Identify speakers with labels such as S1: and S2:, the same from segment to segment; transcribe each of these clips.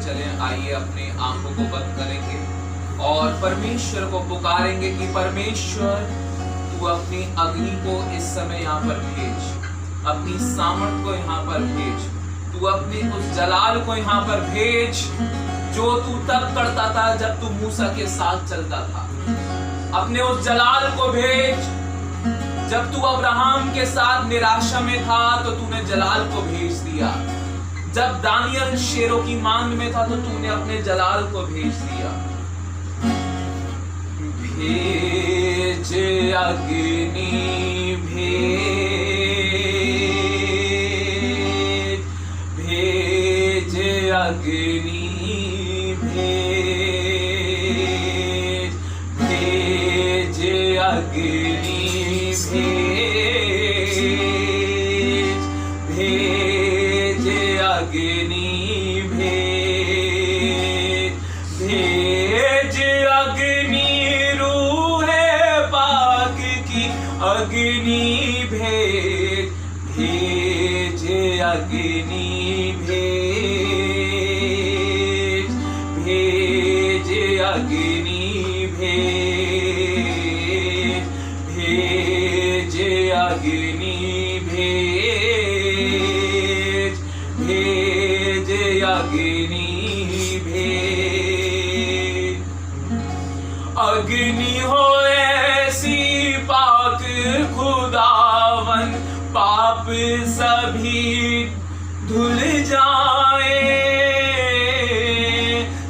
S1: चलें, आइए अपने आंखों को बंद करेंगे और परमेश्वर को पुकारेंगे कि परमेश्वर तू अपनी अग्नि को इस समय यहाँ पर भेज, अपनी सामर्थ को यहाँ पर भेज, तू अपने उस जलाल को यहाँ पर भेज जो तू तब करता था जब तू मूसा के साथ चलता था। अपने उस जलाल को भेज, जब तू अब्राहम के साथ निराशा में था तो तूने जलाल को भेज दिया, जब दानियल शेरों की मांग में था तो तूने अपने जलाल को भेज दिया। भेज अग्नि भेज, भेज अग्नि भेज, भेज अग्नि भेज, भेज अग्नि भेज, भेज अग्नि रूहे पाक की अग्नि भेज, भेज अग्नि भेज, भेज अग्नि भेज, भेज अग्नि भेज, भेज अग्नि भेज। अग्नि हो ऐसी पाक खुदावन, पाप सभी धुल जाए,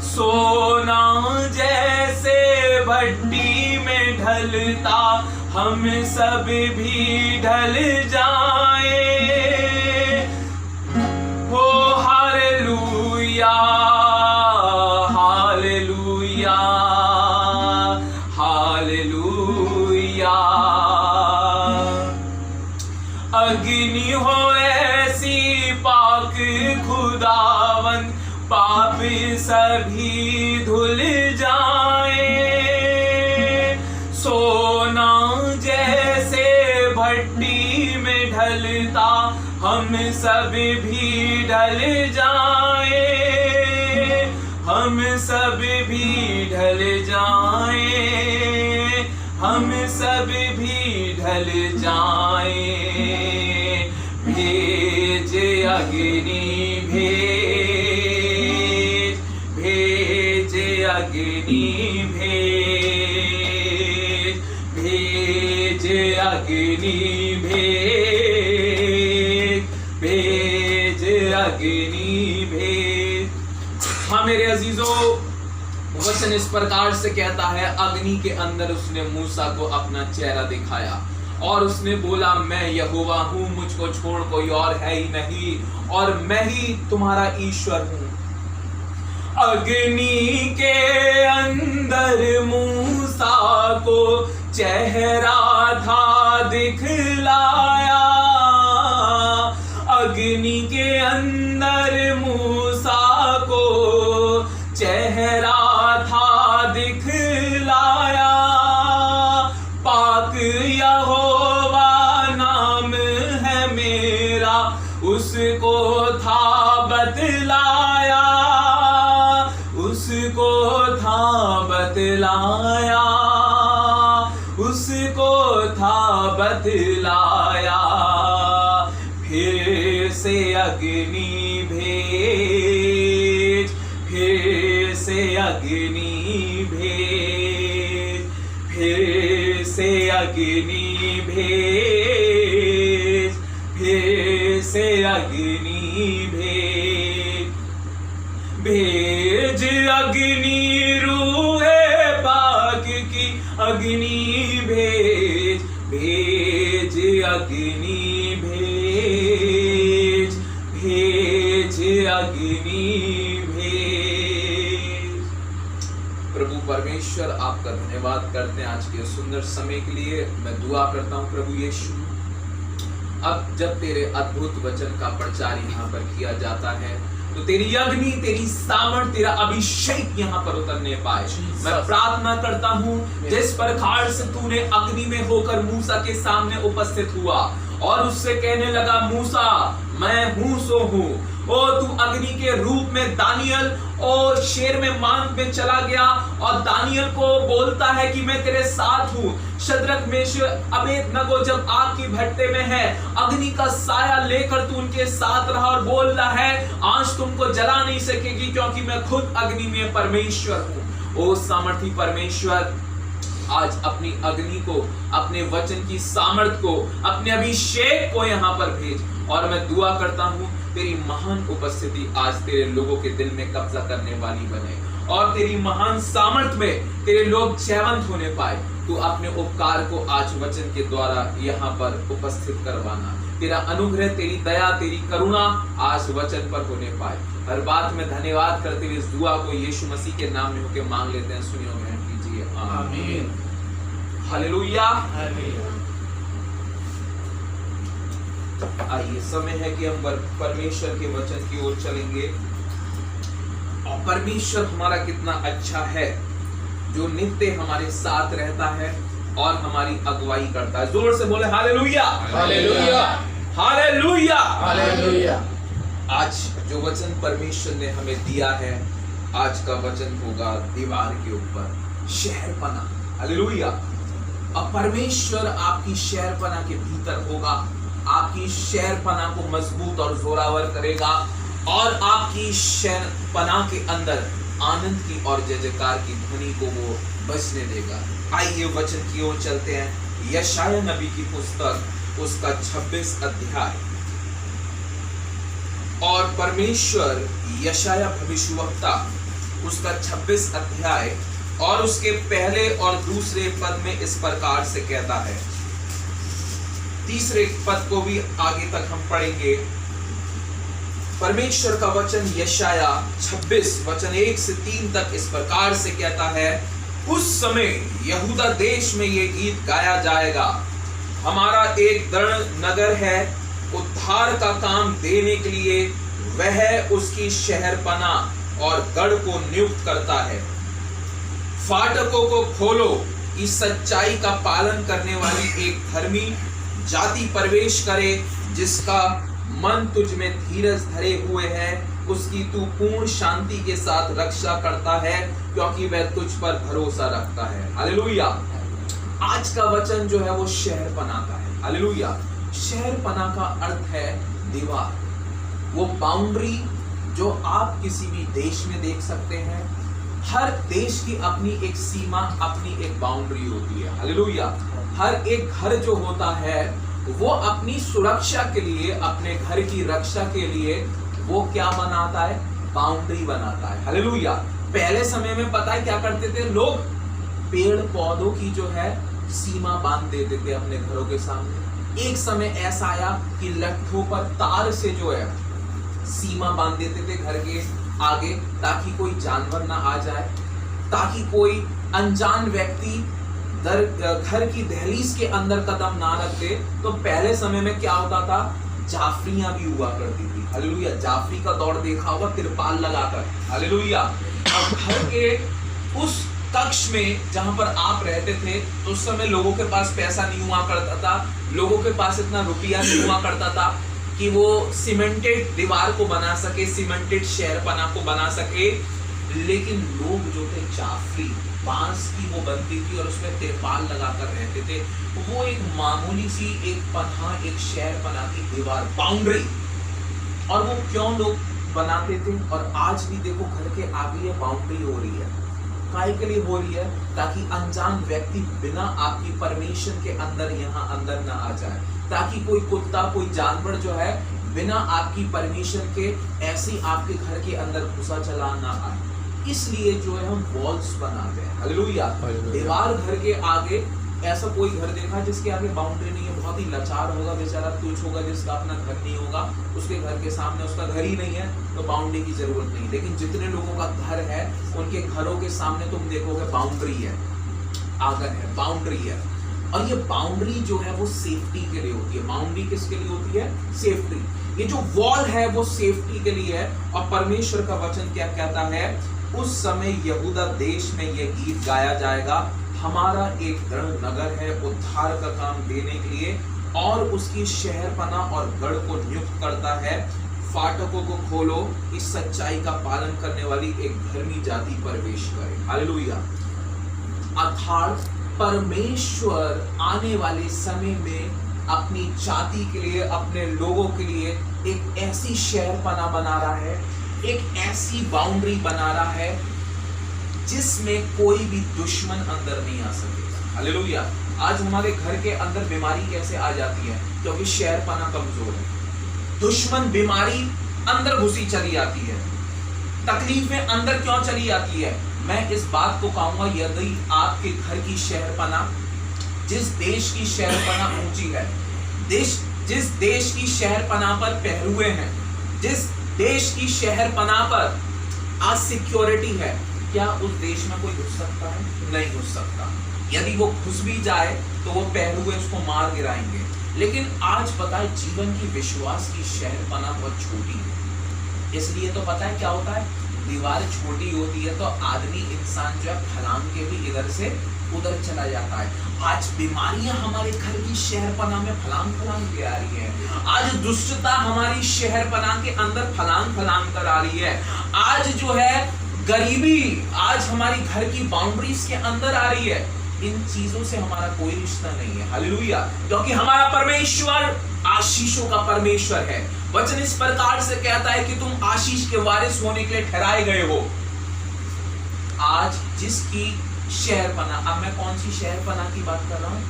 S1: सोना जैसे भट्टी में ढलता हम सब भी ढल जाए। हो हालेलुया, हालेलुया, हालेलुया। अग्नि हो ऐसी पाक खुदावन, पाप सभी धुल जाए, सोना जैसे भट्टी में ढलता हम सब भी ढल जाए, हम सब भी ढल जाए, हम सब भी ढल जाए। भेज अग्नि भेज, भेज अग्नि भेज, भेज अग्नि भेज, भेज अग्नि भेज। हाँ मेरे अजीजों, वचन इस प्रकार से कहता है, अग्नि के अंदर उसने मूसा को अपना चेहरा दिखाया और उसने बोला, मैं यहोवा हूं, मुझको छोड़ कोई और है ही नहीं और मैं ही तुम्हारा ईश्वर हूं। अग्नि के अंदर मूसा को चेहरा था दिखलाया, अग्नि के अंदर मूसा को चेहरा था दिखलाया। पाक यहोवा नाम है मेरा, उसको था बतलाया, उसको था बतलाया, उसको था बतलाया। फिर से अग्नि भेज, फिर से अग्नि भेज, फिर से अग्नि भेज, फिर से अग्नि भेज, भेज अग्नि रूहे पाक की अग्नि भेज, भेज अग्नि भेज, भेज अग्नि भेज। प्रभु परमेश्वर आपका धन्यवाद करते हैं आज के सुंदर समय के लिए। मैं दुआ करता हूं प्रभु यीशु, अब जब तेरे अद्भुत वचन का प्रचार यहाँ पर किया जाता है तो तेरी अग्नि, तेरी सामर्थ, तेरा अभिषेक यहाँ पर उतरने पाए। मैं प्रार्थना करता हूँ जिस प्रकार से तूने अग्नि में होकर मूसा के सामने उपस्थित हुआ और उससे कहने लगा, मूसा मैं हूं सो हूं, ओ तू अग्नि के रूप में दानियल और शेर में मांग में चला गया और दानियल को बोलता है कि मैं तेरे साथ हूं। शद्रक मेशक अबेदनगो जब आग की भट्टे में है, अग्नि का साया लेकर तू उनके साथ रहा और बोल रहा है आज तुमको जला नहीं सकेगी क्योंकि मैं खुद अग्नि में परमेश्वर हूं। ओ सामर्थी परमेश्वर, आज अपनी अग्नि को, अपने वचन की सामर्थ को, अपने अभिषेक को यहाँ पर भेज। और मैं दुआ करता हूँ तेरी महान उपस्थिति आज तेरे लोगों के दिल में कब्जा करने वाली बने और तेरी महान सामर्थ में तेरे लोग जयवंत होने पाए। तू अपने उपकार को आज वचन के द्वारा यहाँ पर उपस्थित करवाना। तेरा अनुग्रह, तेरी दया, तेरी करुणा आज वचन पर होने पाए। हर बात में धन्यवाद करते हुए इस दुआ को यीशु मसीह के नाम में होकर मांग लेते हैं। सुनियो ग्रहण कीजिए। आमीन। हालेलुया। आइए, समय है कि हम परमेश्वर के वचन की ओर चलेंगे। और परमेश्वर हमारा कितना अच्छा है जो नित्य हमारे साथ रहता है और हमारी अगुवाई करता है। जोर से बोले हालेलुया,
S2: हालेलुया,
S1: हालेलुया,
S2: हालेलुया।
S1: आज जो वचन परमेश्वर ने हमें दिया है, आज का वचन होगा दीवार के ऊपर शहरपना। हालेलुया। अब परमेश्वर आपकी शहरपना के भीतर होगा, आपकी शहरपना को मजबूत और जोरावर करेगा और आपकी शहरपना के अंदर आनंद की और जय जयकार की ध्वनि को वो बजने देगा। आइए वचन की ओर चलते हैं। यशाया नबी की पुस्तक, उसका 26 अध्याय। और परमेश्वर यशाया भविष्यवक्ता, उसका 26 अध्याय और उसके पहले और दूसरे पद में इस प्रकार से कहता है। तीसरे पद को भी आगे तक हम पढ़ेंगे। परमेश्वर का वचन यशाया 26 वचन 1 से 3 तक इस प्रकार से कहता है, उस समय यहूदा देश में ये गीत गाया जाएगा, हमारा एक दृढ़ नगर है, उद्धार का काम देने के लिए वह उसकी शहरपना और गढ़ को नियुक्त करता है। फाटकों को खोलो कि सच्चाई का पालन करने वाली एक धर्मी जाति प्रवेश करे, जिसका मन तुझ में धीरज धरे हुए है, उसकी तू पूर्ण शांति के साथ रक्षा करता है क्योंकि वह तुझ पर भरोसा रखता है। हालेलुया। आज का वचन जो है वो शहरपना का है। हालेलुया। शहरपना का अर्थ है दीवार, वो बाउंड्री जो आप किसी भी देश में देख सकते हैं। हर देश की अपनी एक सीमा, अपनी एक बाउंड्री होती है। हालेलुया। हर एक घर जो होता है वो अपनी सुरक्षा के लिए, अपने घर की रक्षा के लिए वो क्या बनाता है? बाउंड्री बनाता है। हालेलुया। पहले समय में पता है क्या करते थे लोग? पेड़ पौधों की जो है सीमा बांध देते थे अपने घरों के सामने। एक समय ऐसा आया कि लट्ठों पर तार से जो है सीमा बांध देते थे घर के आगे, ताकि कोई जानवर ना आ जाए, ताकि कोई अनजान व्यक्ति घर की दहलीज के अंदर कदम ना रख दे। तो पहले समय में क्या होता था? जाफरियां भी हुआ करती थी। हालेलुया। जाफरी का दौर देखा होगा, तिरपाल लगाकर। हालेलुया। अब घर के उस कक्ष में जहां पर आप रहते थे तो उस समय लोगों के पास पैसा नहीं हुआ करता था, लोगों के पास इतना रुपया नहीं हुआ करता था कि वो सीमेंटेड दीवार को बना सके, सीमेंटेड शहरपना को बना सके। लेकिन लोग जो थे जाफरी, बांस की वो बनती थी और उसमें तिरपाल लगाकर रहते थे। वो एक मामूली सी एक पनाह, एक शहरपना की दीवार, बाउंड्री। और वो क्यों लोग बनाते थे? और आज भी देखो घर के आगे ये बाउंड्री हो रही है। काहे के लिए हो रही है? ताकि अनजान व्यक्ति बिना आपकी परमिशन के अंदर यहाँ अंदर ना आ जाए, ताकि कोई कुत्ता, कोई जानवर जो है बिना आपकी परमिशन के ऐसे आपके घर के अंदर घुसा चला ना आए। इसलिए जो है हम वॉल्स बनाते हैं। हालेलुया। दीवार घर के आगे, ऐसा कोई घर देखा जिसके आगे बाउंड्री नहीं है? बहुत ही लाचार होगा बेचारा, तुच्छ होगा, जिसका अपना घर नहीं होगा, उसके घर के सामने उसका घर ही नहीं है तो बाउंड्री की जरूरत नहीं। लेकिन जितने लोगों का घर है उनके घरों के सामने तुम देखोगे बाउंड्री है, आंगन है, बाउंड्री है। और ये बाउंड्री जो है वो सेफ्टी के लिए होती है। बाउंड्री किसके लिए होती है? सेफ्टी। ये जो वॉल है वो सेफ्टी के लिए है। और परमेश्वर का वचन क्या कहता है? उस समय यहूदा देश में यह गीत गाया जाएगा, हमारा एक दृढ़ नगर है, उद्धार का काम देने के लिए और उसकी शहरपना और गढ़ को नियुक्त करता है। फाटकों को खोलो, इस सच्चाई का पालन करने वाली एक धर्मी जाति प्रवेश करे। हालेलुया। अर्थात परमेश्वर आने वाले समय में अपनी जाति के लिए, अपने लोगों के लिए एक ऐसी शहरपना बना रहा है, एक ऐसी बाउंड्री बना रहा है जिसमें कोई भी दुश्मन अंदर नहीं आ सकेगा। हालेलुया। आज हमारे घर के अंदर बीमारी कैसे आ जाती है? क्योंकि शहरपना कमजोर है। दुश्मन बीमारी अंदर घुसी चली आती है, तकलीफें अंदर क्यों चली आती है? मैं इस बात को कहूंगा, यदि आपके घर की शहरपना, जिस देश की शहरपना ऊंची है, जिस देश की शहरपना पर पहरुए हैं, जिस देश की शहरपना पर आज सिक्योरिटी है, क्या उस देश में कोई घुस सकता है? नहीं घुस सकता। यदि वो घुस भी जाए तो वो पहरुए उसको मार गिराएंगे। लेकिन आज पता है, जीवन की विश्वास की शहरपना बहुत छोटी है। इसलिए तो पता है क्या होता है, दीवार छोटी होती है तो आदमी, इंसान जो है, फलांग के भी इधर से उधर चला जाता है। आज बीमारियां हमारे घर की शहरपना में फलांग के आ रही है। आज दुष्टता हमारी शहरपना के अंदर फलांग कर आ रही है। आज जो है गरीबी आज हमारी घर की बाउंड्रीज के अंदर आ रही है। इन चीजों से हमारा कोई रिश्ता नहीं है। हालेलुया। क्योंकि हमारा परमेश्वर आशीषों का परमेश्वर है। वचन इस प्रकार से कहता है कि तुम आशीष के वारिस होने के लिए ठहराए गए हो। आज जिसकी शहरपना, अब मैं कौन सी शहरपना की बात कर रहा हूं?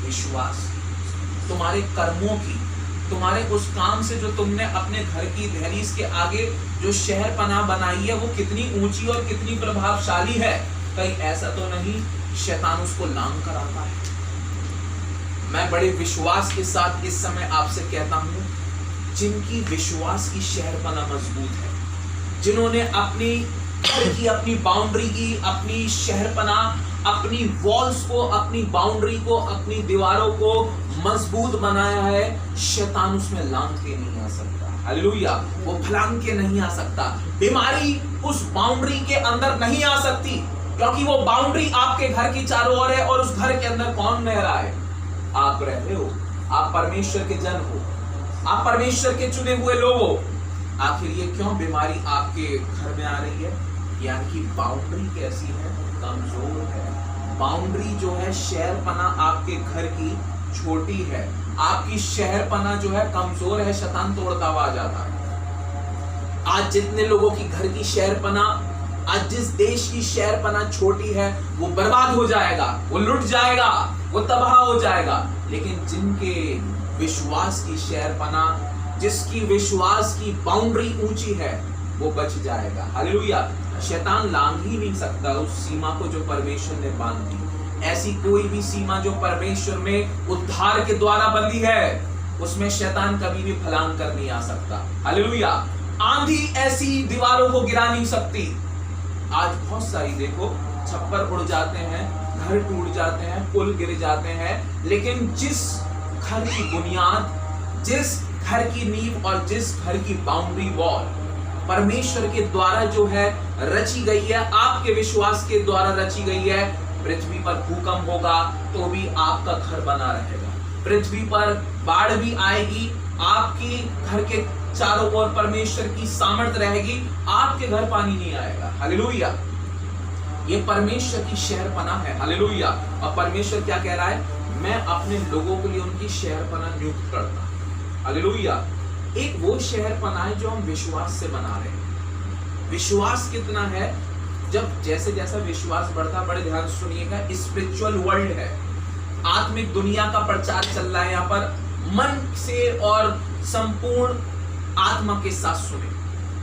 S1: विश्वास। तुम्हारे कर्मों की, तुम्हारे उस काम से जो तुमने अपने घर की दहलीज के आगे जो शहरपना बनाई है, वो कितनी ऊंची और कितनी प्रभावशाली है। कहीं ऐसा तो नहीं शैतान उसको लांग कर आता है? मैं बड़े विश्वास के साथ इस समय आपसे कहता हूं, जिनकी विश्वास की शहरपना मजबूत है, जिन्होंने अपनी घर की, अपनी बाउंड्री की, अपनी शहरपना, अपनी वॉल्स को, अपनी बाउंड्री को, अपनी दीवारों को मजबूत बनाया है, शैतान उसमें लांग के नहीं आ सकता। हालेलुया। वो फलांग के नहीं आ सकता। बीमारी उस बाउंड्री के अंदर नहीं आ सकती, क्योंकि वो बाउंड्री आपके घर की चारों ओर है। और उस घर के अंदर कौन रह रहा है? आप रह रहे हो। आप परमेश्वर के जन हो, आप परमेश्वर के चुने हुए लोग हो। आखिर ये क्यों बीमारी आपके घर में आ रही है? यानी कि बाउंड्री कैसी है? कमजोर है। बाउंड्री जो है, शहरपना आपके घर की छोटी है, आपकी शहरपना जो है कमजोर है, शैतान तोड़ता हुआ आ जाता है। आज जितने लोगों की घर की शहरपना, आज जिस देश की शहरपना छोटी है, वो बर्बाद हो जाएगा, वो लुट जाएगा, वो तबाह हो जाएगा। लेकिन जिनके विश्वास की शहरपना, जिसकी विश्वास की बाउंड्री ऊंची है, वो बच जाएगा। हालेलुया। शैतान लांग ही नहीं सकता उस सीमा को जो परमेश्वर ने बांध दी। ऐसी कोई भी सीमा जो परमेश्वर में उद्धार के द्वारा बंधी है, उसमें शैतान कभी भी फलांग कर नहीं आ सकता। हालेलुया। आंधी ऐसी दीवारों को गिरा नहीं सकती। आज बहुत सारी देखो, छप्पर उड़ जाते हैं, घर टूट जाते हैं, पुल गिर जाते हैं, लेकिन जिस घर की बुनियाद, जिस घर की नींव और जिस घर की बाउंड्री वॉल परमेश्वर के द्वारा जो है रची गई है, आपके विश्वास के द्वारा रची गई है, पृथ्वी पर भूकंप होगा तो भी आपका घर बना रहेगा। पृथ्वी पर बाढ़ भी आएगी, आपकी घर के चारों ओर परमेश्वर की सामर्थ रहेगी, आपके घर पानी नहीं आएगा। हालेलुया। ये परमेश्वर की शहरपना है। हालेलुया। और परमेश्वर क्या कह रहा है? मैं अपने लोगों के लिए उनकी शहरपना नियुक्त करता हूं। हालेलुया। एक वो शहरपना है जो हम विश्वास से बना रहे हैं। विश्वास कितना है? जब जैसे जैसा विश्वास बढ़ता, बड़े ध्यान से सुनिएगा, स्पिरिचुअल वर्ल्ड है, आत्मिक दुनिया का प्रचार चल रहा है यहाँ पर। मन से और संपूर्ण आत्मा के साथ सुने।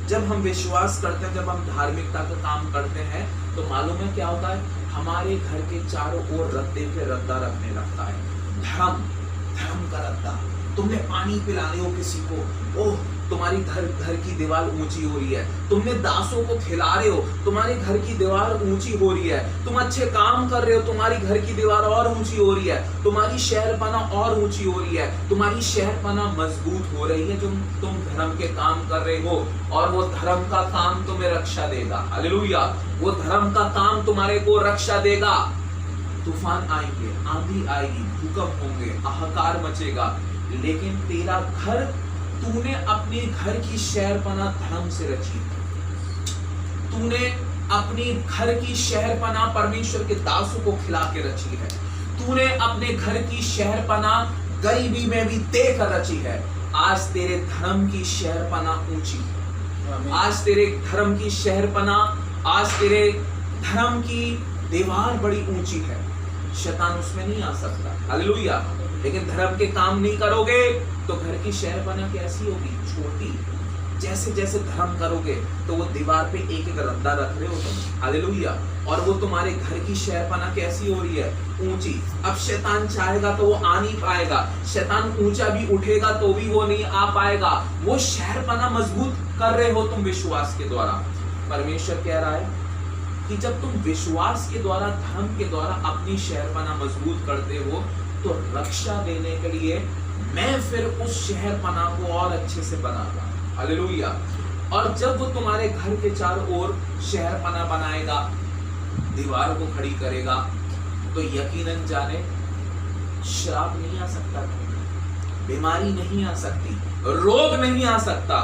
S1: जब हम विश्वास करते हैं, जब हम धार्मिकता का काम करते हैं, तो मालूम है क्या होता है? हमारे घर के चारों ओर रद्दे पे रद्दा रखने लगता है। धर्म का रद्दा। तुमने पानी पिला रहे हो किसी को, ओह तुम्हारी घर की दीवार ऊंची हो रही है। तुमने दासों को खिला रहे हो, तुम्हारे घर की दीवार ऊंची हो रही है। तुम अच्छे काम कर रहे हो, तुम्हारी घर की दीवार और ऊंची हो रही है। तुम्हारी शहरपना और ऊंची हो रही है। तुम्हारी शहरपना मजबूत हो रही है। तुम धर्म के काम कर रहे हो, और वो धर्म का काम तुम्हें रक्षा देगा। हालेलुया। वो धर्म का काम तुम्हारे को रक्षा देगा। तूफान आएंगे, आंधी आएगी, भूकंप होंगे, हाहाकार मचेगा, लेकिन तेरा घर तूने अपने घर की शहरपनाह धर्म से रची है। तूने अपने घर की शहरपनाह परमेश्वर के दासों को खिला के रची है। तूने अपने घर की शहरपनाह गरीबी में भी देकर रची है। आज तेरे धर्म की शहरपनाह ऊंची है। आज तेरे धर्म की शहरपनाह, आज तेरे धर्म की दीवार बड़ी ऊंची है। शैतान उसमें नहीं आ सकता। हालेलुया। लेकिन धर्म के काम नहीं करोगे तो घर की शहरपनाह कैसी होगी? छोटी। जैसे जैसे धर्म करोगे तो वो दीवार पे एक एक रद्दा रख रहे हो तुम। हालेलुया। और वो तुम्हारे घर की शहरपनाह कैसी हो रही है? ऊंची। अब शैतान चाहेगा तो वो आ नहीं पाएगा। शैतान ऊंचा भी उठेगा तो भी वो नहीं आ पाएगा। वो शहरपनाह मजबूत कर रहे हो तुम विश्वास के द्वारा। परमेश्वर कह रहा है कि जब तुम विश्वास के द्वारा, धर्म के द्वारा अपनी शहरपनाह मजबूत करते हो तो रक्षा देने के लिए मैं फिर उस शहरपनाह को और अच्छे से बनाऊंगा। हालेलुया। और जब वो तुम्हारे घर के चारों ओर शहरपनाह बनाएगा, दीवार को खड़ी करेगा, तो यकीनन जाने श्राप नहीं आ सकता, बीमारी नहीं आ सकती, रोग नहीं आ सकता,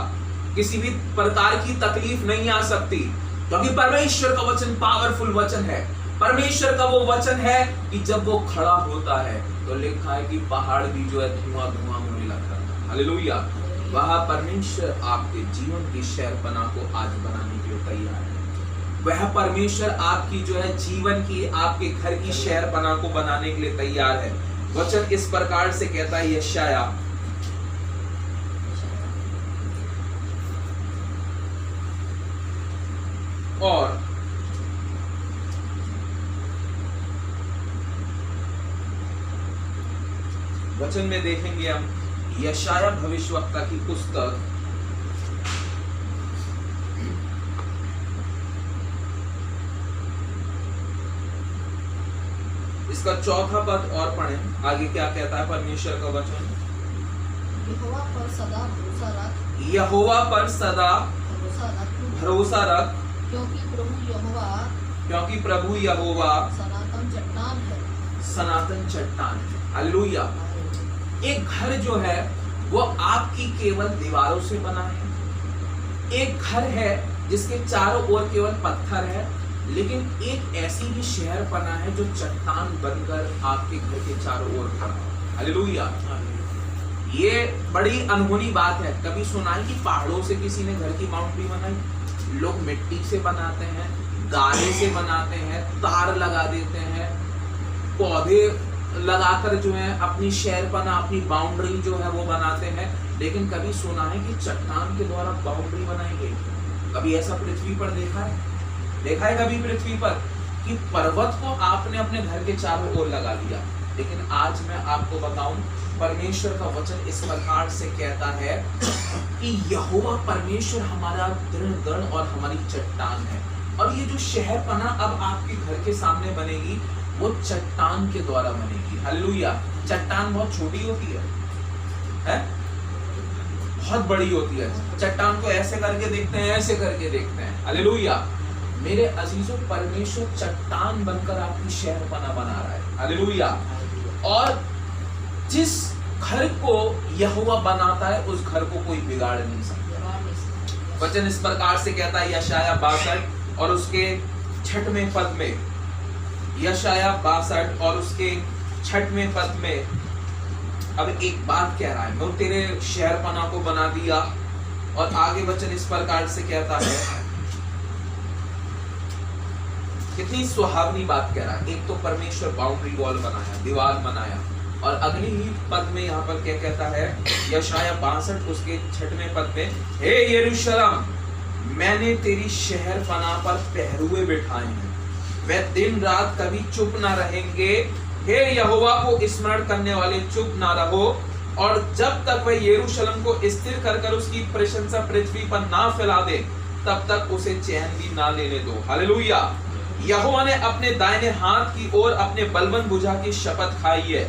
S1: किसी भी प्रकार की तकलीफ नहीं आ सकती, क्योंकि परमेश्वर का वचन पावरफुल वचन है। परमेश्वर का वो वचन है कि जब वो खड़ा होता है तो लिखा है कि पहाड़ भी जो है धुआं धुआं होने लगता है। हालेलुया। वह परमेश्वर आपके जीवन की शहरपनाह को आज बनाने के लिए तैयार है। वह परमेश्वर आपकी जो है जीवन की, आपके घर की शहरपनाह को बनाने के लिए तैयार है। वचन इस प्रकार से कहता है, यशाया और वचन में देखेंगे हम यशाया भविष्यवक्ता की पुस्तक, इसका 4वां पद और पढ़ें। आगे क्या कहता है परमेश्वर का वचन?
S2: यहोवा पर सदा भरोसा रख,
S1: यहोवा पर सदा भरोसा रख, क्योंकि प्रभु यहोवा
S2: सनातन चट्टान है।
S1: सनातन चट्टान है। हालेलुया। एक घर जो है वो आपकी केवल दीवारों से बना है। एक घर है जिसके चारों ओर केवल पत्थर है, लेकिन एक ऐसी भी शहरपनाह है जो चट्टान बनकर आपके घर के चारों ओर खड़ा है। हालेलुया। ये बड़ी अनहोनी बात है। कभी सुना है कि पहाड़ों से किसी ने घर की बाउंड्री बनाई? लोग मिट्टी से बनाते हैं, गारे से बनाते हैं, तार लगा देते हैं, पौधे लगाकर जो है अपनी शहरपनाह, अपनी बाउंड्री जो है वो बनाते हैं। लेकिन कभी सुना है कि चट्टान के द्वारा बाउंड्री बनाई गई? कभी ऐसा पृथ्वी पर देखा है? देखा है कभी पृथ्वी पर कि पर्वत को आपने अपने घर के चारों ओर लगा दिया? लेकिन आज मैं आपको बताऊं, परमेश्वर का वचन इस प्रकार से कहता है कि यहोवा परमेश्वर हमारा दृढ़ गढ़ और हमारी चट्टान है। और ये जो शहरपनाह अब आपके घर के सामने बनेगी वो चट्टान के द्वारा बनेगी। हालेलुया। चट्टान बहुत छोटी होती है? बहुत बड़ी होती है। चट्टान को ऐसे करके देखते हैं, ऐसे करके देखते हैं। हालेलुया। मेरे अजीजों, परमेश्वर चट्टान बनकर आपकी शहरपनाह बना रहा है। हालेलुया। और जिस घर को यहोवा बनाता है उस घर को कोई बिगाड़ नहीं सकता। वचन इस प्रकार से कहता है यशाया 62 और उसके 6वें पद में, यशाया 62 और उसके 6वें पद में अब एक बात कह रहा है, मैं तेरे शहरपनाह को बना दिया। और आगे वचन इस प्रकार से कहता है, कितनी सुहावनी बात कह रहा है। एक तो परमेश्वर बाउंड्री वॉल बनाया, दीवार बनाया, और अगली ही पद में यहाँ पर क्या कहता है, यशाया 62 उसके 6वें पद में, हे यरूशलेम, मैंने तेरी शहरपनाह पर पहरुए बिठाए हैं, वे दिन रात कभी चुप ना रहेंगे। हे यहोवा को स्मरण करने वाले, चुप ना रहो, और जब तक वह यरूशलेम को स्थिर कर कर उसकी प्रशंसा पृथ्वी पर ना फैला दे, तब तक उसे चैन भी ना लेने दो। हालेलुया। यहोवा ने अपने दाहिने हाथ की ओर अपने बलवंत भुजा की शपथ खाई है,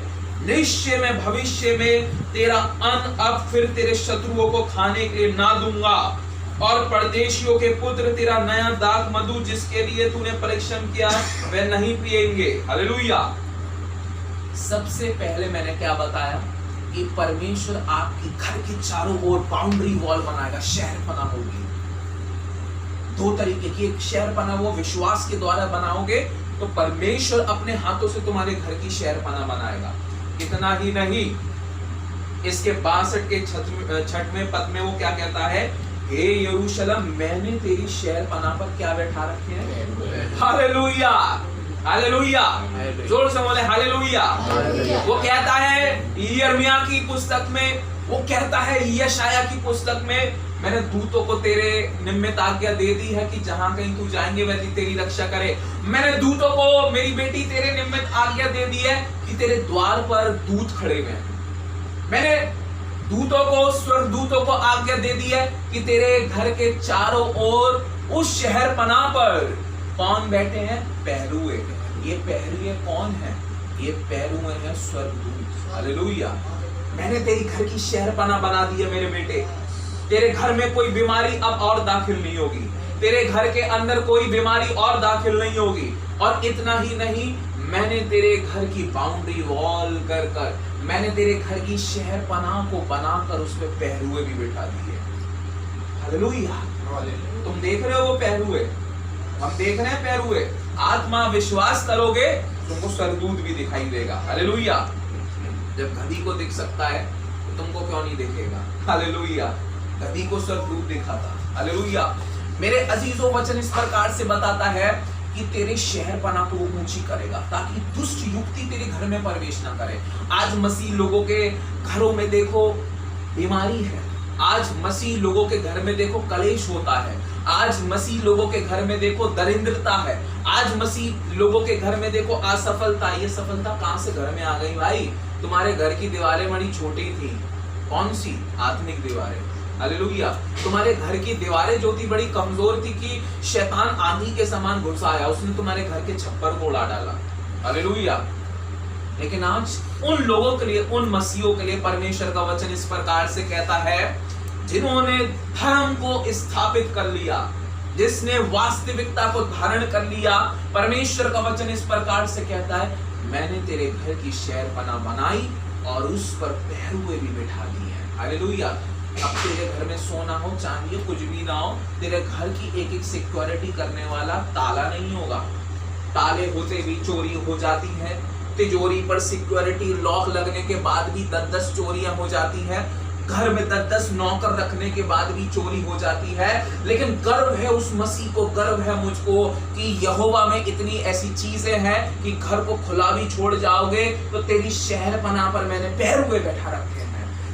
S1: निश्चय में भविष्य में तेरा अन्न अब फिर तेरे शत्रुओं को खाने के लिए ना दूंगा, और परदेशियों के पुत्र तेरा नया दाख मधु जिसके लिए तूने परिश्रम किया वे नहीं पिएंगे। हालेलुया। सबसे पहले मैंने क्या बताया कि परमेश्वर आपके घर के चारों ओर बाउंड्री वॉल बनाएगा, शहर पना होगी। दो तरीके की, एक शहर पना वो विश्वास के द्वारा बनाओगे तो परमेश्वर अपने हाथों से तुम्हारे घर की शहर पना बनाएगा। इतना ही नहीं, इसके 62 के 6वें पद में वो क्या कहता है, हे यरूशलेम मैंने तेरी शहर पना पर क्या बैठा रखे हैं। हालेलुया, हालेलुया, जोर से बोले हालेलुया। वो कहता है यिर्मयाह की पुस्तक में, वो कहता है यशायाह की पुस्तक में, मैंने दूतों को तेरे निमित्त आज्ञा दे दी है कि जहां कहीं तू जाएंगे वह तेरी रक्षा करे। मैंने दूतों को, मेरी बेटी तेरे निमित्त आज्ञा दे दी है कि तेरे द्वार पर दूत खड़े हुए हैं। मैंने दूतों को, स्वर्ग दूतों को आज्ञा दे दी है कि तेरे घर के चारों ओर उस शहर पना पर कौन बैठे हैं, पहरुए। ये पहरुए कौन है, ये पहरुए हैं स्वर्गदूत। हालेलुया। मैंने तेरी घर की शहर पना बना दी है मेरे बेटे। तेरे घर में कोई बीमारी अब और दाखिल नहीं होगी, तेरे घर के अंदर कोई बीमारी और दाखिल नहीं होगी। और इतना ही नहीं, मैंने तेरे घर की बाउंड्री वॉल कर कर, मैंने तेरे घर की शहर पनाह को बनाकर उस पे पहरुए भी बिठा दिए। हालेलुया। तुम देख रहे हो वो पहरुए, हम देख रहे हैं पहरुए। आत्मा विश्वास करोगे तुमको स्वर्गदूत भी दिखाई देगा। हालेलुया। जब गधी को दिख सकता है तो तुमको क्यों नहीं दिखेगा। हालेलुया। गधी को स्वर्गदूत दिखा था। हालेलुया। मेरे अजीजों, वचन इस प्रकार से बताता है कि तेरे शहर पना को वो ऊंची करेगा ताकि दुष्ट युक्ति तेरे घर में प्रवेश ना करे। आज मसीह लोगों के घरों में देखो बीमारी है, आज मसीह लोगों के घर में देखो कलेश होता है, आज मसीह लोगों के घर में देखो दरिद्रता है, आज मसीह लोगों के घर में देखो असफलता। ये सफलता कहां से घर में आ गई भाई? तुम्हारे घर की दीवारें बड़ी छोटी थी। कौन सी? आत्मिक दीवारें। हालेलुया। तुम्हारे घर की दीवारें जो थी बड़ी कमजोर थी कि शैतान आंधी के समान घुस आया, उसने तुम्हारे घर के छप्पर को उड़ा डाला। हालेलुया। लेकिन आज उन लोगों के लिए, उन मसीहों के लिए परमेश्वर का वचन इस प्रकार से कहता है, जिन्होंने धर्म को स्थापित कर लिया, जिसने वास्तविकता को धारण कर लिया। परमेश्वर का वचन इस प्रकार से कहता है, मैंने तेरे घर की शहर पना बनाई और उस पर पहरुए भी बिठा दिए हैं। हालेलुया। अब तेरे घर में सोना हो, चांदी हो, कुछ भी ना हो, तेरे घर की एक एक सिक्योरिटी करने वाला ताला नहीं होगा। ताले होते भी चोरी हो जाती है, तिजोरी पर सिक्योरिटी लॉक लगने के बाद भी 10-10 चोरियां हो जाती है, घर में 10-10 नौकर रखने के बाद भी चोरी हो जाती है। लेकिन गर्व है उस मसीह को, गर्व है मुझको कि यहोवा में इतनी ऐसी चीजें हैं कि घर को खुला भी छोड़ जाओगे तो तेरी शहर पना पर मैंने पहरुए बैठा रखे हैं।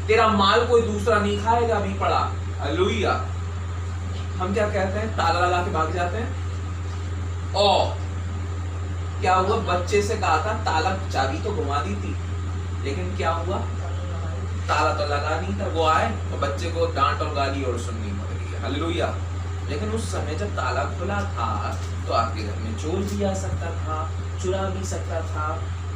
S1: तेरा माल कोई दूसरा नहीं खाएगा भी पड़ा। हालेलुया। हम क्या कहते हैं, ताला लगा के भाग जाते हैं। और क्या हुआ, बच्चे से कहा था ताला, चाबी तो घुमा दी थी, लेकिन क्या हुआ, ताला तो लगा नहीं था। वो आए तो बच्चे को डांट और गाली और सुननी पड़ गई। हालेलुया। लेकिन उस समय जब ताला खुला था तो आपके घर में चोर भी आ सकता था, चुरा भी सकता था।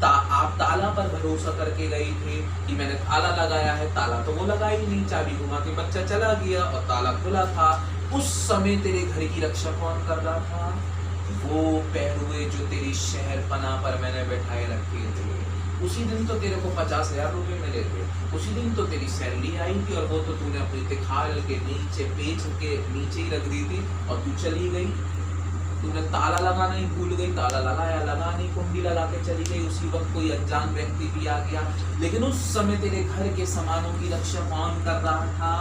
S1: आप ताला पर भरोसा करके गई थी कि मैंने ताला लगाया है, ताला तो वो लगा ही नहीं, चाबी घुमा के बच्चा चला गया और ताला खुला था। उस समय तेरे घर की रक्षा कौन कर रहा था? वो पहरुए जो तेरी शहर पना पर मैंने बैठाए रखे थे। उसी दिन तो तेरे को 50,000 रुपए मिले थे, उसी दिन तो तेरी सैलरी आई थी और वो तो तूने अपनी तिखाल के नीचे, पेच के नीचे ही रख दी थी और तू चली गई। तूने ताला लगाना ही भूल गई, ताला लगाया, लगा नहीं, कुंडी लगा के चली गई। उसी वक्त कोई अनजान व्यक्ति भी आ गया। लेकिन उस समय तेरे घर के सामानों की रक्षा कौन कर रहा था?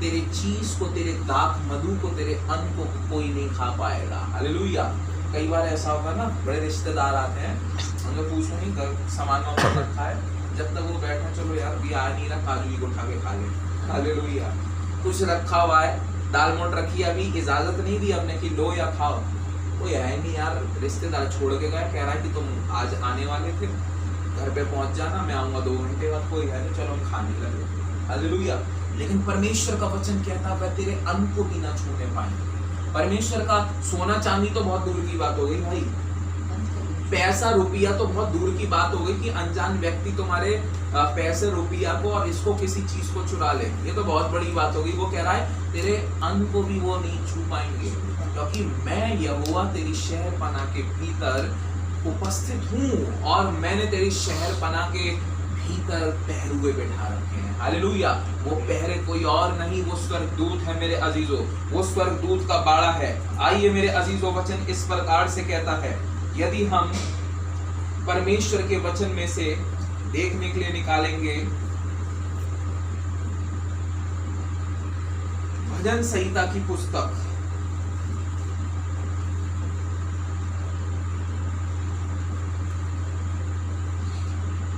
S1: तेरे चीज को, तेरे दाख मधु को, तेरे अन्न को कोई नहीं खा पाएगा। हालेलुया। कई बार ऐसा होगा ना, बड़े रिश्तेदार आते हैं, उनको पूछो नहीं सामान वामान रखा है, जब तक वो बैठा, चलो यार भी आ नहीं रहा, काजू ही उठा के खा ले। हालेलुया। कुछ रखा हुआ है, दाल मोट रखी, अभी इजाजत नहीं दी हमने कि लो या खाओ, कोई है नहीं यार, रिश्तेदार छोड़ के गया, कह रहा है कि तुम आज आने वाले थे, घर पे पहुंच जाना, मैं आऊंगा 2 घंटे बाद, कोई है नहीं, चलो हम खाने लगे। हालेलुया। लेकिन परमेश्वर का वचन कहता है, तेरे अन्न को भी ना छूने पाए। परमेश्वर का सोना चांदी तो बहुत दूर की बात हो गई भाई, पैसा रुपया तो बहुत दूर की बात हो गई कि अनजान व्यक्ति तुम्हारे पैसे रुपया को और इसको किसी चीज को चुरा ले, ये तो बहुत बड़ी बात हो गई। वो कह रहा है तेरे अन्न को भी वो नहीं छू पाएंगे, क्योंकि मैं यहोवा तेरी शहर पना के भीतर उपस्थित हूँ और मैंने तेरी शहर पना के भीतर पहरुए बैठा रखे हैं। हालेलुया। वो पहरे कोई और नहीं, वो स्वर्गदूत है मेरे अजीजों, वो स्वर्गदूत का बाड़ा है। आइए मेरे अजीजों, वचन इस प्रकार से कहता है, यदि हम परमेश्वर के वचन में से देखने के लिए निकालेंगे भजन संहिता की पुस्तक,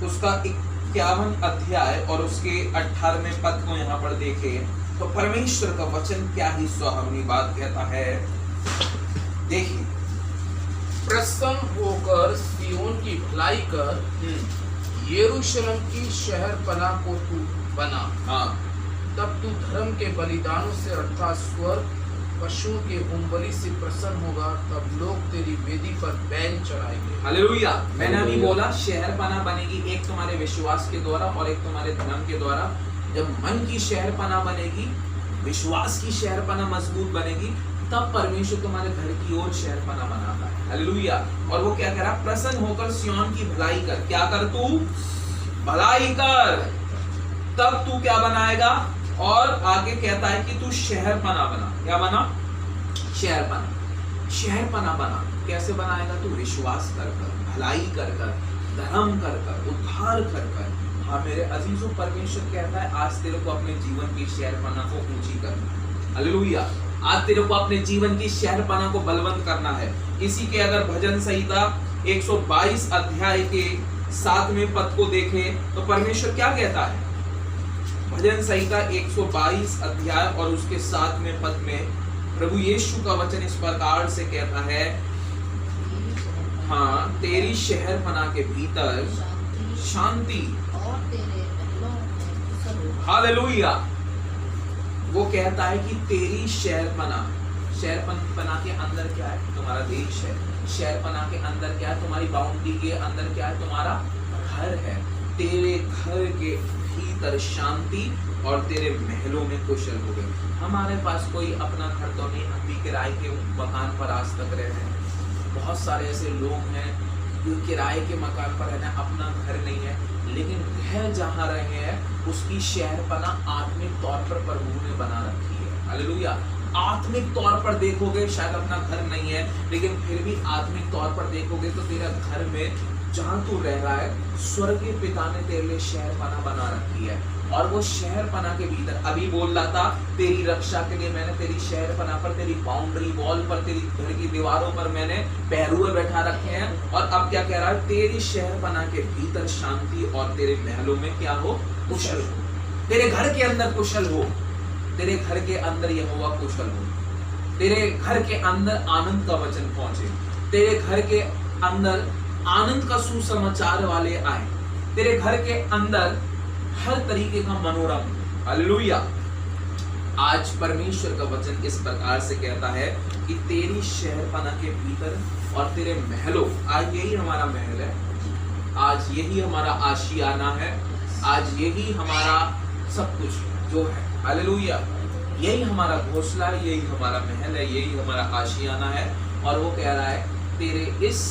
S1: उसका 51 अध्याय और उसके 18वें पद को यहाँ पर देखें तो परमेश्वर का वचन क्या ही सुहावनी बात कहता है। देखिए,
S3: प्रसन्न होकर सियोन की भलाई कर, यरूशलेम की शहरपनाह को तू बना।
S1: हाँ,
S3: तब तू धर्म के बलिदानों से अर्थात स्वर्ग पशुओं के होमबलि से प्रसन्न होगा। तब लोग तेरी वेदी पर बैल चढ़ाएंगे।
S1: हालेलुया। मैंने अभी बोला शहरपनाह बनेगी एक तुम्हारे विश्वास के द्वारा और एक तुम्हारे धर्म के द्वारा। जब मन की शहरपनाह बनेगी, विश्वास की शहरपनाह मजबूत बनेगी, तब परमेश्वर तुम्हारे घर की ओर शहरपनाह बनाता है। हालेलुया। और वो क्या कह रहा, प्रसन्न होकर सिय्योन की भलाई कर। क्या कर तू? भलाई कर, तब तू क्या बनाएगा। और आगे कहता है कि तू शहरपनाह बना। क्या बना? शहरपनाह। शहरपनाह बना। कैसे बनाएगा तू? विश्वास कर कर, भलाई कर कर, धर्म कर कर, उद्धार कर कर। हाँ मेरे अजीजों, परमेश्वर कहता है आज तेरे को अपने जीवन की शहरपनाह को ऊंची करना है। हालेलुया। आज तेरे को अपने जीवन की शहरपनाह को बलवंत करना है। इसी के अगर भजन संहिता 122 अध्याय के 7वें पद को देखें तो परमेश्वर क्या कहता है। भजन संहिता 122 अध्याय और उसके 7वें पद में प्रभु यीशु का वचन इस प्रकार से कहता है, हाँ, तेरी शहरपनाह के भीतर शांति
S2: और तेरे महलों में कुशल हो।
S1: हालेलुया। वो कहता है कि तेरी शहरपनाह, शहरपनाह के अंदर क्या है? तुम्हारा देश है। शहरपनाह के अंदर क्या है? तुम्हारी बाउंड्री के अंदर क्या है? तुम्हारा घर है। तेरे घर के भीतर शांति और तेरे महलों में कुशल हो गए। हमारे पास कोई अपना घर तो नहीं, हम भी किराए के मकान पर आज तक रहे हैं। बहुत सारे ऐसे लोग हैं जो किराए के मकान पर रहना, अपना घर नहीं है, लेकिन घर जहाँ रहे हैं उसकी शहरपनाह आत्मिक तौर पर प्रभु ने बना रखी है। हालेलुया। आत्मिक तौर पर देखोगे शायद अपना घर नहीं है, लेकिन फिर भी आत्मिक तौर पर देखोगे तो तेरा घर में जहां तू रह रहा है, स्वर्गीय पिता ने तेरे लिए शहरपनाह बना रखी है। और वो शहरपनाह के भीतर अभी बोल रहा था, तेरी रक्षा के लिए मैंने तेरी शहरपनाह पर, तेरी बाउंड्री वॉल पर, तेरी घर की दीवारों पर मैंने पहरुए बैठा रखे हैं। और अब क्या कह रहा है? तेरी शहरपनाह के भीतर शांति और तेरे महलों में क्या हो? कुशल हो। तेरे घर के अंदर कुशल हो। तेरे घर के अंदर यहोवा कुशल हो। तेरे घर के अंदर आनंद का वचन पहुंचे। तेरे घर के अंदर आनंद का सुसमाचार वाले आए। तेरे घर के अंदर हर तरीके का मनोरम। हालेलुया। आज परमेश्वर का वचन इस प्रकार से कहता है कि तेरी शहरपनाह के भीतर और तेरे महलों, आज यही हमारा महल है, आज यही हमारा आशियाना है, आज यही हमारा सब कुछ जो है। हालेलुया। यही हमारा घोंसला है, यही हमारा महल है, यही हमारा आशियाना है। और वो कह रहा है तेरे इस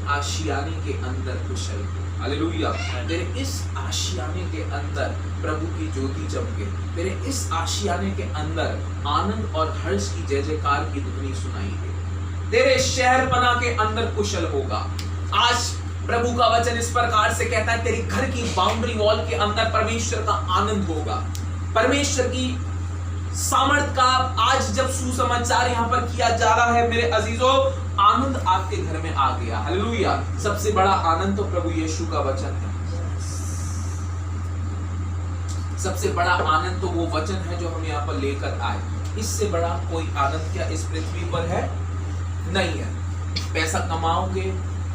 S1: आशियाने के अंदर कुशल। हालेलुया। तेरे इस आशियाने के अंदर प्रभु की ज्योति चमके। तेरे इस आशियाने के अंदर आनंद और हर्ष की जय जयकार की ध्वनि सुनाई दे। तेरे शहरपनाह के अंदर कुशल होगा। आज प्रभु का वचन इस प्रकार से कहता है, तेरी घर की बाउंड्री वॉल के अंदर परमेश्वर का आनंद होगा। परमेश्वर की सामर्थ का आज जब सुसमाचार यहाँ पर किया जा रहा है मेरे अजीजों, आनंद आपके घर में आ गया। हालेलुया। सबसे बड़ा आनंद तो प्रभु यीशु का वचन है। सबसे बड़ा आनंद तो वो वचन है जो हम यहाँ पर लेकर आए। इससे बड़ा कोई आनंद क्या इस पृथ्वी पर है? नहीं है। पैसा कमाओगे,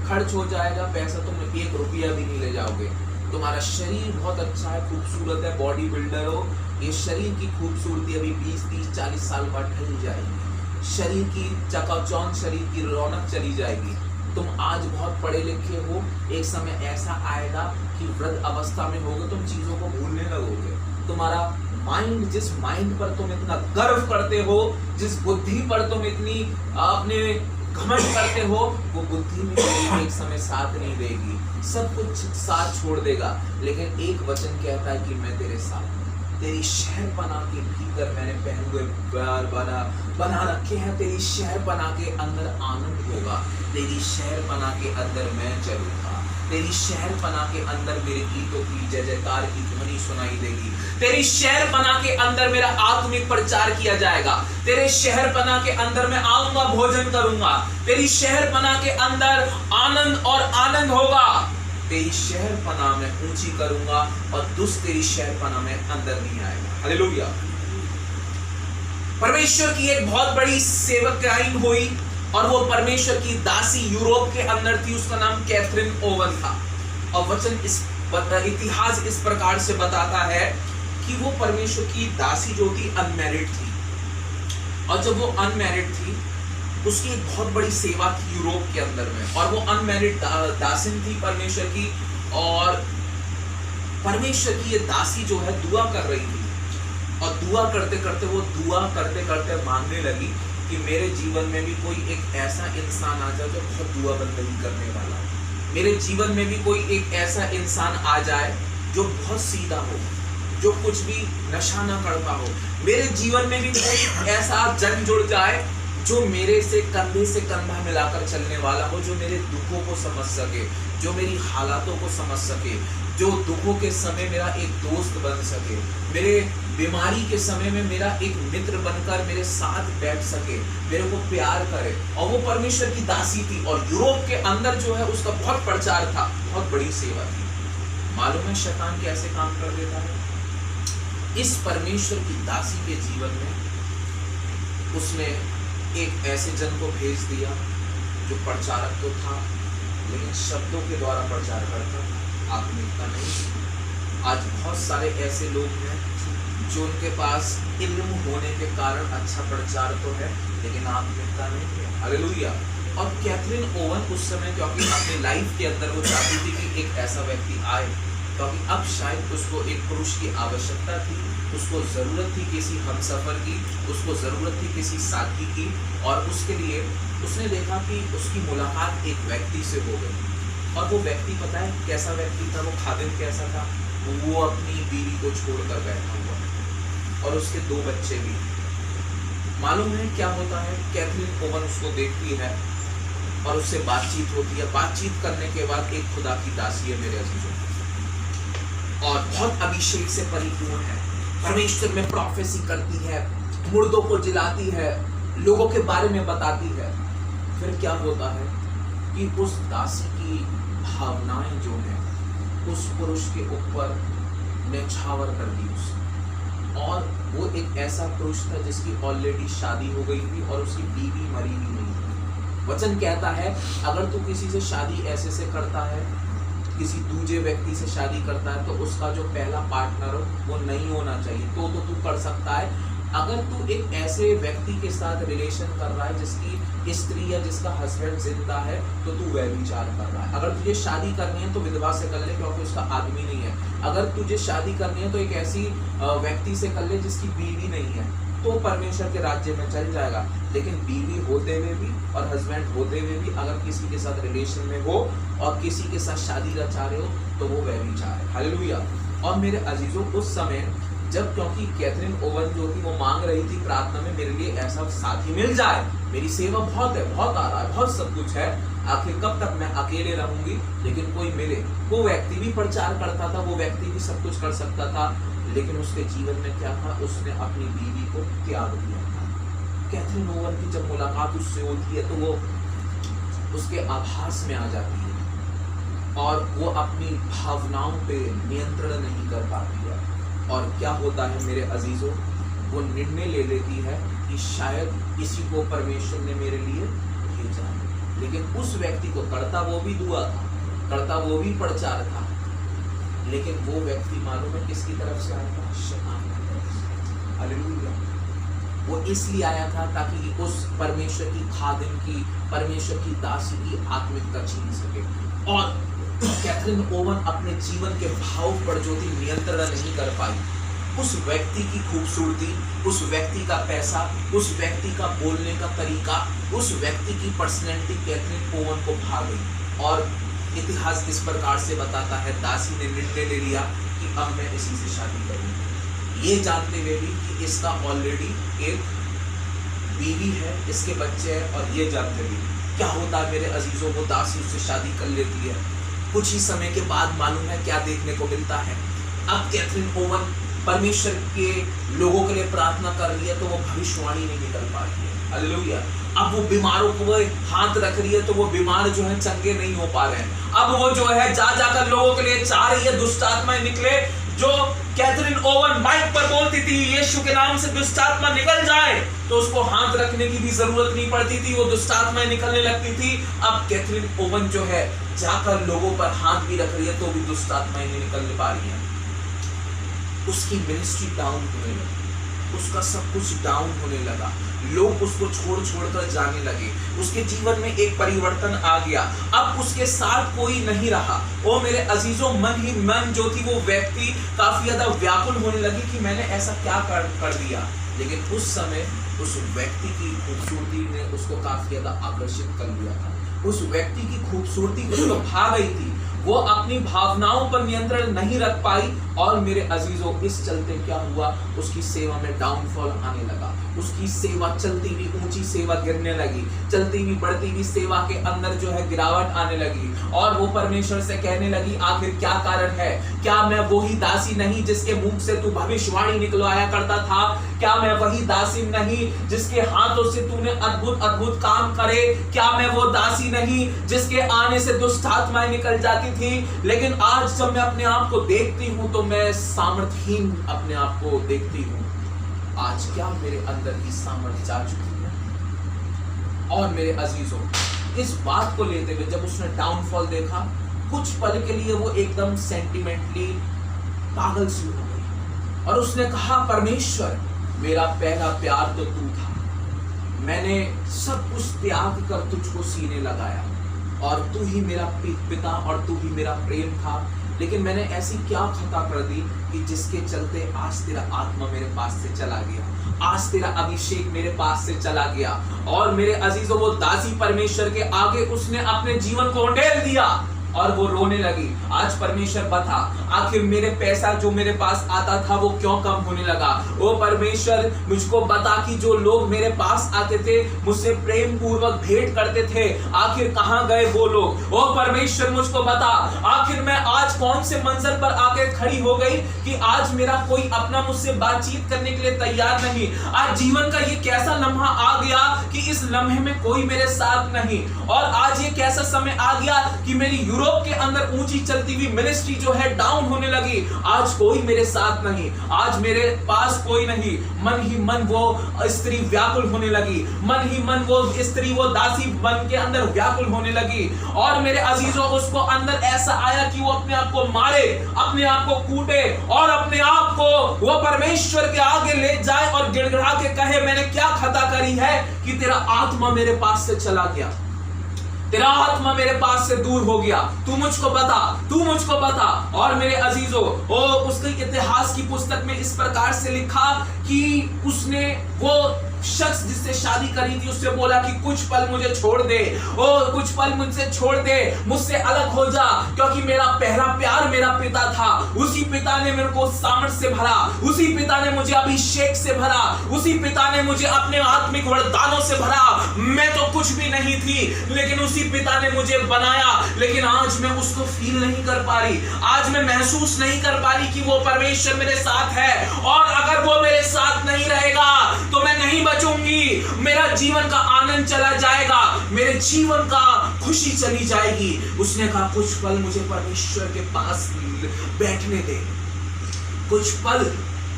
S1: खर्च हो जाएगा, पैसा तुम 1 रुपया भी नहीं ले जाओगे। तुम्हारा शरीर बहुत अच्छा है, खूबसूरत है, बॉडी बिल्डर हो, ये शरीर की खूबसूरती अभी 20, 30, 40 साल बाद ढल जाएगी। शरीर की चकाचौंध, शरीर की रौनक चली जाएगी। तुम आज बहुत पढ़े लिखे हो, एक समय ऐसा आएगा कि वृद्ध अवस्था में होगे, तुम चीजों को भूलने लगोगे। तुम्हारा माइंड, जिस माइंड पर तुम इतना गर्व करते हो, जिस बुद्धि पर तुम इतनी अपने घमंड करते हो, वो बुद्धि में तेरी एक समय साथ नहीं देगी, सब कुछ साथ छोड़ देगा। लेकिन एक वचन कहता है कि मैं तेरे साथ हूं। तेरी शहरपना के भीतर मैंने पहन हुए प्यार बना रखे हैं। तेरी शहरपना के अंदर आनंद होगा। तेरी शहरपना के अंदर मैं चलूंगा। तेरी शहरपना के अंदर मेरे गीतों की जय जयकार की ध्वनि सुनाई देगी। तेरी शहरपना के अंदर मेरा आत्मिक प्रचार किया जाएगा। तेरे शहरपना के अंदर मैं आऊंगा, भोजन करूंगा। तेरी शहरपना के अंदर आनंद और आनंद होगा। तेरी शहरपना मैं ऊंची करूंगा और दुष्ट तेरी शहरपना में अंदर नहीं आएगा। हालेलुया। परमेश्वर की एक बहुत बड़ी सेवकाई हुई और वो परमेश्वर की दासी यूरोप के अंदर थी। उसका नाम कैथरीन ओवन था। और वचन इतिहास इस प्रकार से बताता है कि वो परमेश्वर की दासी जो थी अनमैरिड थी। और जब वो अनमैरिड थी, उसकी एक बहुत बड़ी सेवा थी यूरोप के अंदर में। और वो अनमैरिड दासिन थी परमेश्वर की। और परमेश्वर की ये दासी जो है दुआ कर रही थी। और दुआ करते करते मांगने लगी कि मेरे जीवन में भी कोई एक ऐसा इंसान आ जाए जो बहुत दुआ बंदगी करने वाला हो। मेरे जीवन में भी कोई एक ऐसा इंसान आ जाए जो बहुत सीधा हो, जो कुछ भी नशा ना करता हो। मेरे जीवन में भी कोई ऐसा जन जुड़ जाए जो मेरे से कंधा मिलाकर चलने वाला हो, जो मेरे दुखों को समझ सके, जो मेरी हालातों को समझ सके, जो दुखों के समय मेरा एक दोस्त बन सके, मेरे बीमारी के समय में मेरा एक मित्र बनकर मेरे साथ बैठ सके, मेरे को प्यार करे। और वो परमेश्वर की दासी थी। और यूरोप के अंदर जो है उसका बहुत प्रचार था, बहुत बड़ी सेवा थी। मालूम है शैतान कैसे काम कर देता है? इस परमेश्वर की दासी के जीवन में उसने एक ऐसे जन को भेज दिया जो प्रचारक तो था, लेकिन शब्दों के द्वारा प्रचार करता, आत्मिकता नहीं। आज बहुत सारे ऐसे लोग हैं जो उनके पास इल्म होने के कारण अच्छा प्रचार तो है, लेकिन आत्मिकता नहीं है। हालेलुया। और कैथरीन ओवन उस समय क्योंकि अपने लाइफ के अंदर वो चाहती थी कि एक ऐसा व्यक्ति आए, क्योंकि अब शायद उसको एक पुरुष की आवश्यकता थी, उसको ज़रूरत थी किसी हमसफर की, उसको ज़रूरत थी किसी साथी की। और उसके लिए उसने देखा कि उसकी मुलाकात एक व्यक्ति से हो गई। और वो व्यक्ति पता है कैसा व्यक्ति था? वो खादिम कैसा था? वो अपनी बीवी को छोड़कर बैठा हुआ और उसके 2 बच्चे भी। मालूम है क्या होता है? कैथरीन ओवन उसको देखती है और उससे बातचीत होती है। बातचीत करने के बाद एक खुदा की दासी है मेरे अजीजों, और बहुत अभिषेक से परिपूर्ण है। परमेश्वर में प्रोफेसी करती है, मुर्दों को जिलाती है, लोगों के बारे में बताती है। फिर क्या होता है कि उस दासी की भावनाएं जो है उस पुरुष के ऊपर न्यौछावर कर दी उसने। और वो एक ऐसा पुरुष था जिसकी ऑलरेडी शादी हो गई थी और उसकी बीवी मरी भी नहीं थी। वचन कहता है अगर तू किसी से शादी ऐसे से करता है, किसी दूसरे व्यक्ति से शादी करता है, तो उसका जो पहला पार्टनर हो वो नहीं होना चाहिए। तो तू कर सकता है। अगर तू एक ऐसे व्यक्ति के साथ रिलेशन कर रहा है जिसकी स्त्री या जिसका हस्बैंड जिंदा है, तो तू व्यभिचार कर रहा है। अगर तुझे शादी करनी है तो विधवा से कर ले, क्योंकि उसका आदमी नहीं है। अगर तुझे शादी करनी है तो एक ऐसी व्यक्ति से कर ले जिसकी बीवी नहीं है, तो परमेश्वर के राज्य में चल जाएगा। लेकिन बीवी होते हुए भी और हस्बैंड होते हुए भी अगर किसी के साथ रिलेशन में हो और किसी के साथ शादी रचा रहे हो, तो वो व्यभिचार है। हालेलुया। और मेरे अजीजों, उस समय जब, क्योंकि कैथरीन ओवन जो थी वो मांग रही थी प्रार्थना में, मेरे लिए ऐसा साथी मिल जाए, मेरी सेवा बहुत है, बहुत आ रहा है, बहुत सब कुछ है, आखिर कब तक मैं अकेले रहूंगी, लेकिन कोई मिले। वो व्यक्ति भी प्रचार करता था, वो व्यक्ति भी सब कुछ कर सकता था, लेकिन उसके जीवन में क्या था? उसने अपनी बीवी को त्याग दिया था। कैथरीन ओवन की जब मुलाकात उससे होती है तो वो उसके आभास में आ जाती है और वो अपनी भावनाओं पे नियंत्रण नहीं कर पाती है। और क्या होता है मेरे अजीजों? वो निर्णय ले लेती है कि शायद इसी को परमेश्वर ने मेरे लिए भेजा है। लेकिन उस व्यक्ति को करता वो भी दुआ था, करता वो भी प्रचार था, लेकिन वो व्यक्ति मालूम है किसकी तरफ से आया था? शैतान की तरफ से। हालेलुया। वो इसलिए आया था ताकि उस परमेश्वर की खादिम की, परमेश्वर की दासी की आत्मिकता छीन सके। और कैथरीन ओवन अपने जीवन के भाव पर जो थी नियंत्रण नहीं कर पाई। उस व्यक्ति की खूबसूरती, उस व्यक्ति का पैसा, उस व्यक्ति का बोलने का तरीका, उस व्यक्ति की पर्सनैलिटी कैथरीन ओवन को भा गई। और इतिहास इस प्रकार से बताता है, दासी ने निर्णय ले लिया कि अब मैं इसी से शादी करूंगी, ये जानते हुए भी कि इसका ऑलरेडी एक बीवी है, इसके बच्चे हैं, और ये जानते हुए क्या होता है मेरे अजीजों, वो दासी उससे शादी कर लेती है। कुछ ही समय के बाद मालूम है क्या देखने को मिलता है। अब कैथरीन ओवन परमेश्वर के लोगों के लिए प्रार्थना कर रही है तो वो भविष्यवाणी नहीं निकल पा रही है। हालेलुया। अब वो बीमारों को वो हाथ रख रही है तो वो बीमार जो है चंगे नहीं हो पा रहे हैं। अब वो जो है जा जाकर लोगों के लिए चाह रही है दुष्ट आत्माएं निकले। जो कैथरीन ओवन माइक पर बोलती थी यीशु के नाम से दुष्ट आत्मा निकल जाए, तो उसको हाथ रखने की भी जरूरत नहीं पड़ती थी, वो दुष्ट आत्माएं निकलने लगती थी। अब कैथरीन ओवन जो है जाकर लोगों पर हाथ भी रख रही है तो भी दुष्ट आत्माएं नहीं निकल पा रही है। उसकी मिनिस्ट्री डाउन होने लगी, उसका सब कुछ डाउन होने लगा, लोग उसको छोड़ जाने लगे, उसके जीवन में एक परिवर्तन आ गया। अब उसके साथ कोई नहीं रहा। ओ मेरे अजीजों, मन ही मन जो थी वो व्यक्ति काफी ज्यादा व्याकुल होने लगी कि मैंने ऐसा क्या कर दिया। लेकिन उस समय उस व्यक्ति की खूबसूरती ने उसको काफी ज्यादा आकर्षित कर लिया था। उस व्यक्ति की खूबसूरती उसको भा गई थी, वो अपनी भावनाओं पर नियंत्रण नहीं रख पाई। और मेरे अजीजों, इस चलते क्या हुआ, उसकी सेवा में डाउनफॉल आने लगा। उसकी सेवा चलती भी ऊंची सेवा गिरने लगी, चलती भी बढ़ती भी सेवा के अंदर जो है गिरावट आने लगी। और वो परमेश्वर से कहने लगी आखिर क्या कारण है, क्या मैं वही दासी नहीं जिसके मुंह से तू भविष्यवाणी निकलवाया करता था? क्या मैं वही दासी नहीं जिसके हाथों से तूने अद्भुत अद्भुत काम करे? क्या मैं वो दासी नहीं जिसके आने से दुष्ट आत्माएं निकल जाती थी? लेकिन आज जब मैं अपने आप को देखती हूं तो मैं सामर्थहीन अपने आप को देखती हूं। आज क्या मेरे अंदर की सामर्थ्य जा चुकी है। और मेरे अजीजों, इस बात को लेते हुए जब उसने डाउनफॉल देखा, कुछ पल के लिए वो एकदम सेंटिमेंटली पागल सी हो गई और उसने कहा परमेश्वर, मेरा पहला प्यार तो तू था, मैंने सब कुछ त्याग कर तुझको सीने लगाया और तू ही मेरा पिता और तू ही मेरा प्रेम था। लेकिन मैंने ऐसी क्या खता कर दी कि जिसके चलते आज तेरा आत्मा मेरे पास से चला गया, आज तेरा अभिषेक मेरे पास से चला गया। और मेरे अजीजों, वो दासी परमेश्वर के आगे उसने अपने जीवन को उंडेल दिया और वो रोने लगी। आज परमेश्वर बता, आखिर मेरे पैसा जो मेरे पास आता था वो क्यों कम होने लगा? ओ परमेश्वर, मुझको बता कि जो लोग मेरे पास आते थे, मुझसे प्रेम पूर्वक भेंट करते थे, आखिर कहां गए वो लोग? ओ परमेश्वर, मुझको बता, आखिर मैं आज कौन से मंजर पर आके खड़ी हो गई कि आज मेरा कोई अपना मुझसे बातचीत करने के लिए तैयार नहीं। आज जीवन का ये कैसा लम्हा आ गया कि इस लम्हे में कोई मेरे साथ नहीं। और आज ये कैसा समय आ गया कि मेरी यूरोप के अंदर ऊंची चलती हुई मिनिस्ट्री जो है डाउन होने लगी। आज कोई मेरे साथ नहीं, आज मेरे पास कोई नहीं। मन ही मन वो स्त्री व्याकुल होने लगी, मन ही मन वो स्त्री, वो दासी मन के अंदर व्याकुल होने लगी। और मेरे अजीजों, उसको अंदर ऐसा आया कि वो अपने आप को मारे, अपने आप को कूटे और अपने आप को वो परमेश्वर के आगे ले जाए और गिड़गिड़ा के कहे, मैंने क्या खता करी है कि तेरा आत्मा मेरे पास से चला गया, तेरा आत्मा मेरे पास से दूर हो गया। तू मुझको बता, तू मुझको बता। और मेरे अजीजों, उसके इतिहास की पुस्तक में इस प्रकार से लिखा कि उसने वो शख्स जिससे शादी करी थी उससे बोला कि कुछ पल मुझे छोड़ दे, कुछ पल मुझसे छोड़ दे, मुझसे अलग हो जा, क्योंकि मेरा पहला प्यार मेरा पिता था। उसी पिता ने मेरे को सामर्थ से भरा, उसी पिता ने मुझे अभिषेक से भरा, उसी पिता ने मुझे अपने आत्मिक वरदानों से भरा। मैं तो कुछ भी नहीं थी, लेकिन उसी पिता ने मुझे बनाया। लेकिन आज मैं उसको फील नहीं कर पा रही, आज मैं महसूस नहीं कर पा रही कि वो परमेश्वर मेरे साथ है। और अगर वो मेरे साथ नहीं रहेगा तो मैं नहीं बचूंगी, मेरा जीवन का आनंद चला जाएगा, मेरे जीवन का खुशी चली जाएगी। उसने कहा कुछ पल मुझे परमेश्वर के पास बैठने दे, कुछ पल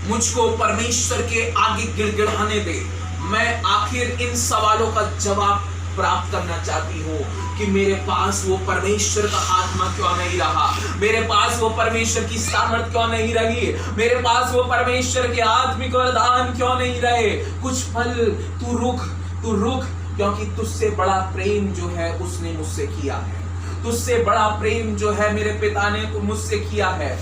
S1: मुझको परमेश्वर के आगे गिड़गिड़ाने दे। मैं आखिर इन सवालों का जवाब प्राप्त करना चाहती हूँ कि मेरे पास वो परमेश्वर का आत्मा क्यों नहीं रहा, मेरे पास वो परमेश्वर की सामर्थ क्यों नहीं रही, मेरे पास वो परमेश्वर के आत्मिक वरदान क्यों नहीं रहे। कुछ पल तू रुक, क्योंकि तुझसे बड़ा प्रेम जो है उसने मुझसे किया है, तुझसे बड़ा प्रेम जो है मेरे पिता ने मुझसे किया है।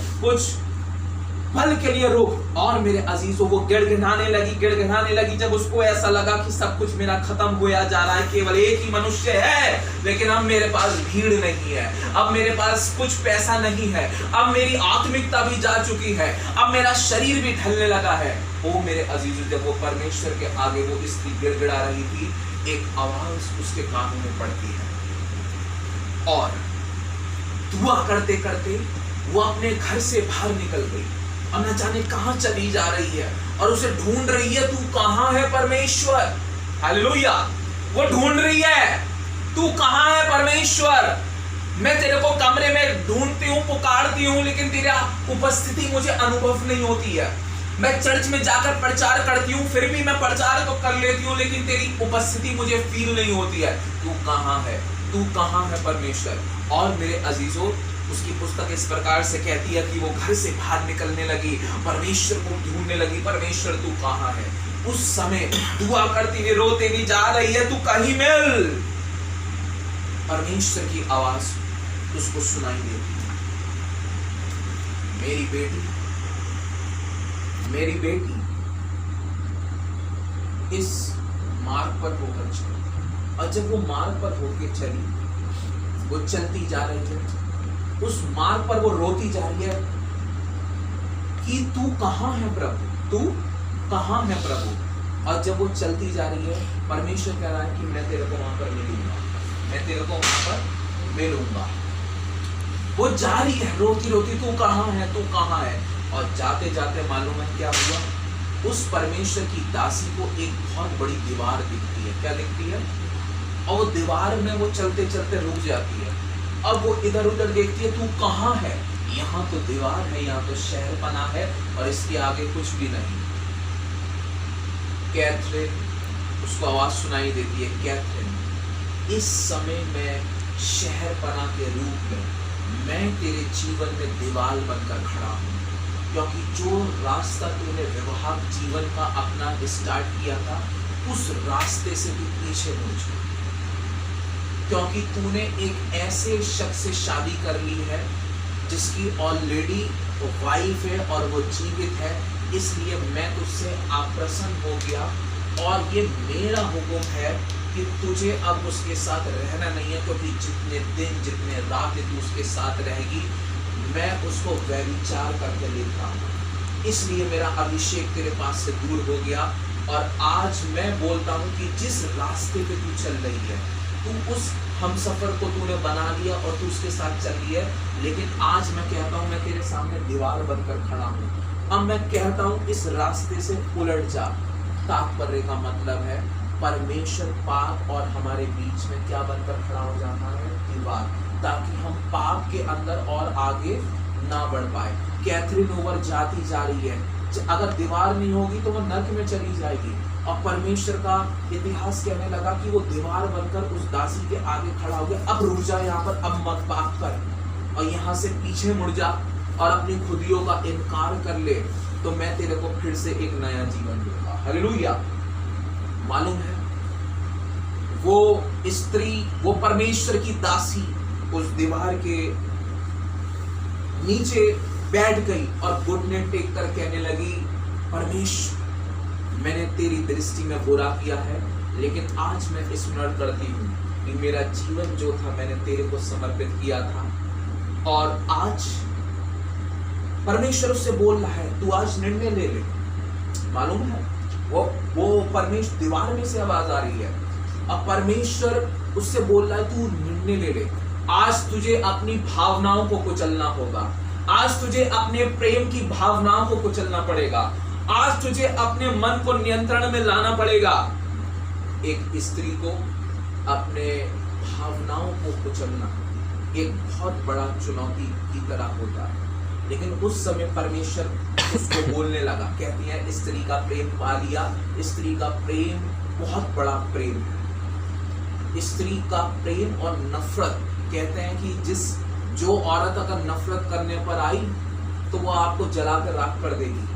S1: पल के लिए रुक। और मेरे अजीजों, वो गिड़गिड़ाने लगी। जब उसको ऐसा लगा कि सब कुछ मेरा खत्म होया जा रहा है, केवल एक ही मनुष्य है, लेकिन अब मेरे पास भीड़ नहीं है, अब मेरे पास कुछ पैसा नहीं है, अब मेरी आत्मिकता भी जा चुकी है, अब मेरा शरीर भी ढलने लगा है। ओ मेरे अजीजों, जब वो परमेश्वर के आगे वो स्त्री गिड़गिड़ा रही थी, एक आवाज उसके कानों में पड़ती है और दुआ करते करते वो अपने घर से बाहर निकल गई। अब न जाने कहां चली जा रही है और उसे ढूंढ रही है, तू कहां है परमेश्वर। हालेलुया। वो ढूंढ रही है, तू कहां है परमेश्वर। मैं तेरे को कमरे में ढूंढती हूं, पुकारती हूं, लेकिन तेरा उपस्थिति मुझे अनुभव नहीं होती है। मैं चर्च में जाकर प्रचार करती हूँ, फिर भी मैं प्रचार तो कर लेती हूँ, लेकिन तेरी उपस्थिति मुझे फील नहीं होती है। तू कहां है, तू कहां है परमेश्वर। और मेरे अजीजों, उसकी पुस्तक इस प्रकार से कहती है कि वो घर से बाहर निकलने लगी, परमेश्वर को ढूंढने लगी, परमेश्वर तू कहां है। उस समय दुआ करती हुई रोते हुई जा रही है, तू कहीं मिल। परमेश्वर की आवाज उसको सुनाई देती है, मेरी बेटी, मेरी बेटी, इस मार्ग पर होकर चली। और जब वो मार्ग पर होकर चली, वो चलती जा रही है, उस मार्ग पर वो रोती जा रही है कि तू कहां है प्रभु, तू कहां है प्रभु। और जब वो चलती जा रही है, परमेश्वर कह रहा है कि मैं तेरे को वहां पर मिलूंगा, मैं तेरे को वहां पर मिलूंगा। वो जा रही है रोती रोती, तू कहां है, तू कहां है। और जाते जाते मालूम है क्या हुआ, उस परमेश्वर की दासी को एक बहुत बड़ी दीवार दिखती है। क्या दिखती है? और वो दीवार में वो चलते चलते रुक जाती है। अब वो इधर उधर देखती है, तू कहां है। यहाँ तो दीवार है, यहाँ तो शहर बना है और इसके आगे कुछ भी नहीं। कैथरीन, उसको आवाज सुनाई देती है, कैथरीन, इस समय मैं शहर बना के रूप में मैं तेरे जीवन में दीवार बनकर खड़ा हूँ, क्योंकि जो रास्ता तूने विवाह जीवन का अपना स्टार्ट किया था, उस रास्ते से तू पीछे मुड़ जा, क्योंकि तूने एक ऐसे शख्स से शादी कर ली है जिसकी ऑलरेडी वाइफ है और वो जीवित है। इसलिए मैं तुझसे अप्रसन्न हो गया और ये मेरा हुक्म है कि तुझे अब उसके साथ रहना नहीं है, क्योंकि जितने दिन जितने रात तू उसके साथ रहेगी, मैं उसको व्यभिचार करके लेता हूँ। इसलिए मेरा अभिषेक तेरे पास से दूर हो गया। और आज मैं बोलता हूँ कि जिस रास्ते पे तू चल रही है, तू उस हमसफर को तूने बना लिया और तू उसके साथ चल रही है, लेकिन आज मैं कहता हूँ, मैं तेरे सामने दीवार बनकर खड़ा हूँ। अब मैं कहता हूँ इस रास्ते से उलट जा। तात्पर्य का मतलब है परमेश्वर पाप और हमारे बीच में क्या बनकर खड़ा हो जाता है? दीवार, ताकि हम पाप के अंदर और आगे ना बढ़ पाए। कैथरीन ओवर जाती जा रही है, अगर दीवार नहीं होगी तो वो नरक में चली जाएगी। और परमेश्वर का इतिहास कहने लगा कि वो दीवार बनकर उस दासी के आगे खड़ा हो गया। अब रुक जा यहाँ पर, अब मत पाप कर और यहाँ से पीछे मुड़ जा और अपनी खुदियों का इनकार कर ले, तो मैं तेरे को फिर से एक नया जीवन दूंगा। हालेलुया। मालूम है वो स्त्री, वो परमेश्वर की दासी उस दीवार के नीचे बैठ गई और घुटने टेक कर कहने लगी, परमेश्वर, मैंने तेरी दृष्टि में बुरा किया है, लेकिन आज मैं स्मरण करती हूँ कि मेरा जीवन जो था मैंने तेरे को समर्पित किया था। और आज परमेश्वर उससे बोल रहा है, तू आज निर्णय ले ले। मालूम है वो परमेश्वर दीवार में से आवाज आ रही है। अब परमेश्वर उससे बोल रहा है, तू निर्णय ले ले। आज तुझे अपनी भावनाओं को कुचलना होगा, आज तुझे अपने प्रेम की भावनाओं को कुचलना पड़ेगा, आज तुझे अपने मन को नियंत्रण में लाना पड़ेगा। एक स्त्री को अपने भावनाओं को कुचलना एक बहुत बड़ा चुनौती की तरह होता है, लेकिन उस समय परमेश्वर उसको बोलने लगा। कहती है, स्त्री का प्रेम पा लिया। स्त्री का प्रेम बहुत बड़ा प्रेम है। स्त्री का प्रेम और नफरत, कहते हैं कि जो औरत अगर नफरत करने पर आई तो वो आपको जला कर राख कर देगी,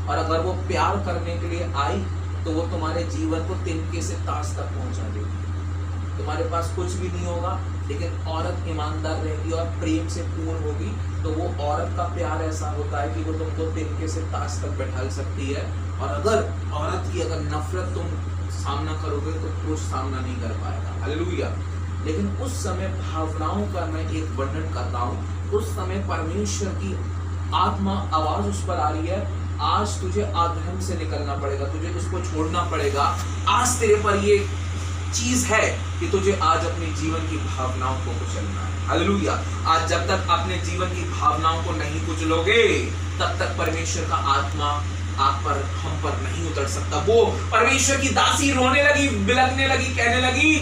S1: और अगर वो प्यार करने के लिए आई तो वो तुम्हारे जीवन को तिनके से ताज तक पहुंचा देगी। तुम्हारे पास कुछ भी नहीं होगा, लेकिन औरत ईमानदार रहेगी और प्रेम से पूर्ण होगी, तो वो औरत का प्यार ऐसा होता है कि वो तुमको तिनके से ताश तक बैठा सकती है। और अगर औरत की अगर नफरत तुम सामना करोगे तो पुरुष सामना नहीं कर पाएगा। हालेलुया। लेकिन उस समय भावनाओं का मैं एक वर्णन करता हूँ। उस समय परमेश्वर की आत्मा आवाज उस पर आ रही है, आज तुझे अधर्म से निकलना पड़ेगा, तुझे इसको छोड़ना पड़ेगा। आज तेरे पर ये चीज है कि तुझे आज अपने जीवन की भावनाओं को कुचलना है। हालेलुया। आज जब तक अपने जीवन की भावनाओं को नहीं कुचलोगे, तब तक परमेश्वर का आत्मा आप पर, हम पर नहीं उतर सकता। वो परमेश्वर की दासी रोने लगी, बिलखने लगी, कहने लगी,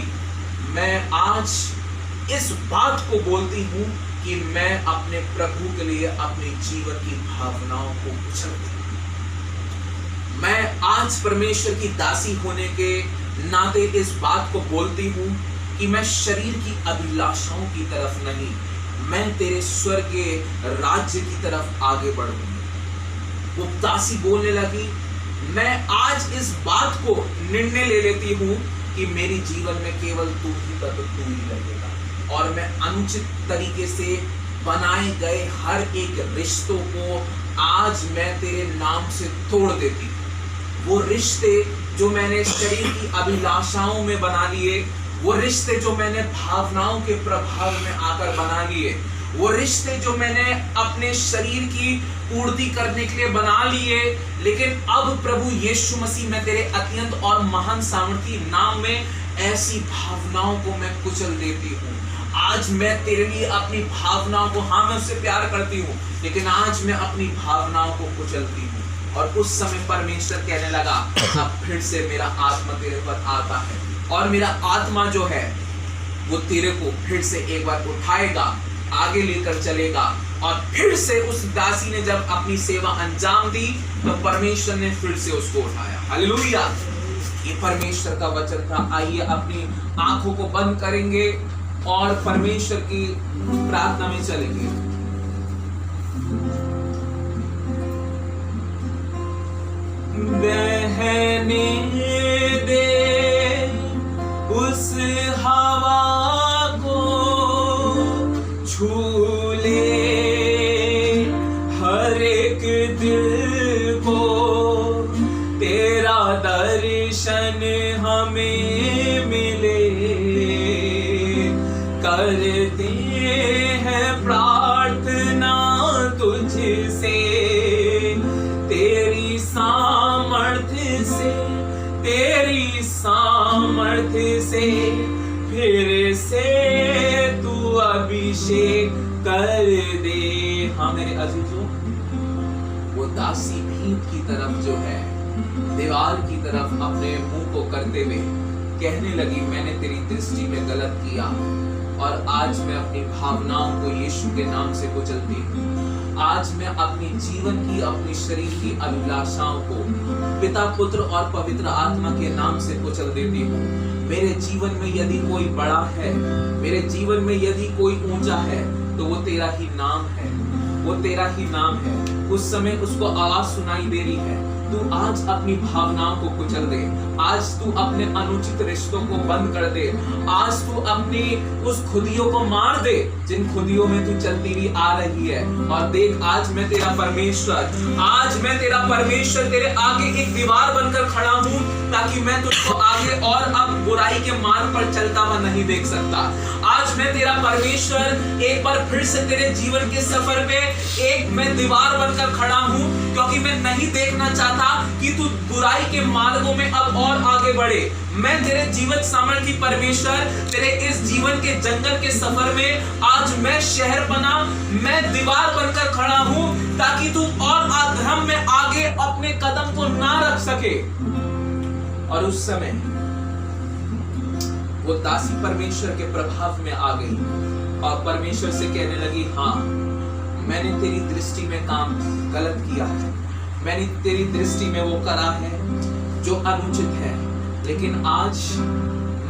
S1: मैं आज इस बात को बोलती हूँ कि मैं अपने प्रभु के लिए अपने जीवन की भावनाओं को कुचलती हूँ। मैं आज परमेश्वर की दासी होने के नाते इस बात को बोलती हूँ कि मैं शरीर की अभिलाषाओं की तरफ नहीं, मैं तेरे स्वर्गीय राज्य की तरफ आगे बढ़ूंगी। वो दासी बोलने लगी, मैं आज इस बात को निर्णय ले लेती हूँ कि मेरी जीवन में केवल तू ही लगेगा, और मैं अनुचित तरीके से बनाए गए हर एक रिश्तों को आज मैं तेरे नाम से तोड़ देती हूँ। वो रिश्ते जो मैंने शरीर की अभिलाषाओं में बना लिए, वो रिश्ते जो मैंने भावनाओं के प्रभाव में आकर बना लिए, वो रिश्ते जो मैंने अपने शरीर की पूर्ति करने के लिए बना लिए, लेकिन अब प्रभु यीशु मसीह मैं तेरे अत्यंत और महान सामर्थी नाम में ऐसी भावनाओं को मैं कुचल देती हूँ। आज मैं तेरे लिए अपनी भावनाओं को, हाँ मैं उससे प्यार करती हूँ, लेकिन आज मैं अपनी भावनाओं को कुचलती हूँ। और उस समय परमेश्वर कहने लगा, अब फिर से मेरा आत्मा तेरे पर आता है, और मेरा आत्मा जो है वो तेरे को फिर से एक बार उठाएगा, आगे लेकर चलेगा। और फिर से उस दासी ने जब अपनी सेवा अंजाम दी, तो परमेश्वर ने फिर से उसको उठाया। हालेलुया। ये परमेश्वर का वचन था। आइए अपनी आंखों को बंद करेंगे और परमेश्वर की प्रार्थना में चलेंगे। बहने दे उस हवा को, छू ले हर एक दिल को, तेरा दर्शन हमें मिले। करते हैं प्रार्थना तुझसे, तेरी सामर्थ्य से, तेरी सामर्थ्य से फिर से तू अभिषेक कर दे। हाँ मेरे अजीजों, वो दासी भीत की तरफ जो है, दीवार की तरफ अपने मुंह को करते हुए कहने लगी, मैंने तेरी दृष्टि में गलत किया, और आज मैं अपनी भावनाओं को यीशु के नाम से कुचलती हूँ। आज मैं अपनी जीवन की, अपनी शरीर की अभिलाषाओं को पिता, पुत्र और पवित्र आत्मा के नाम से कुचल देती हूँ। मेरे जीवन में यदि कोई बड़ा है, मेरे जीवन में यदि कोई ऊंचा है, तो वो तेरा ही नाम है, वो तेरा ही नाम है। उस समय उसको आवाज सुनाई दे रही है, तू आज अपनी भावनाओं को कुचल दे, आज तू अपने अनुचित रिश्तों को बंद कर दे, आज तू अपनी उस खुदियों को मार दे जिन खुदियों में तू चलती हुई आ रही है। और देख, आज मैं तेरा परमेश्वर, आज मैं तेरा परमेश्वर तेरे आगे एक दीवार बनकर खड़ा हूँ, ताकि मैं तुझको आगे और अब बुराई के मार्ग पर चलता हुआ नहीं देख सकता। आज मैं तेरा परमेश्वर एक बार फिर से तेरे जीवन के सफर में एक मैं दीवार बनकर खड़ा हूँ, क्योंकि मैं नहीं देखना चाहता कि तू बुराई के मार्गों में अब और आगे बढ़े। मैं तेरे जीवन सामर्थी परमेश्वर, तेरे इस जीवन के जंगल के सफर में आज मैं शहर बना, मैं दीवार बनकर खड़ा हूँ, ताकि तू और अधर्म में आगे अपने कदम को ना रख सके। और उस समय वो दासी परमेश्वर के प्रभाव में आ गई और परमेश्वर से कहने लगी, हाँ मैंने तेरी दृष्टि में काम गलत किया है, मैंने तेरी दृष्टि में वो करा है जो अनुचित है, लेकिन आज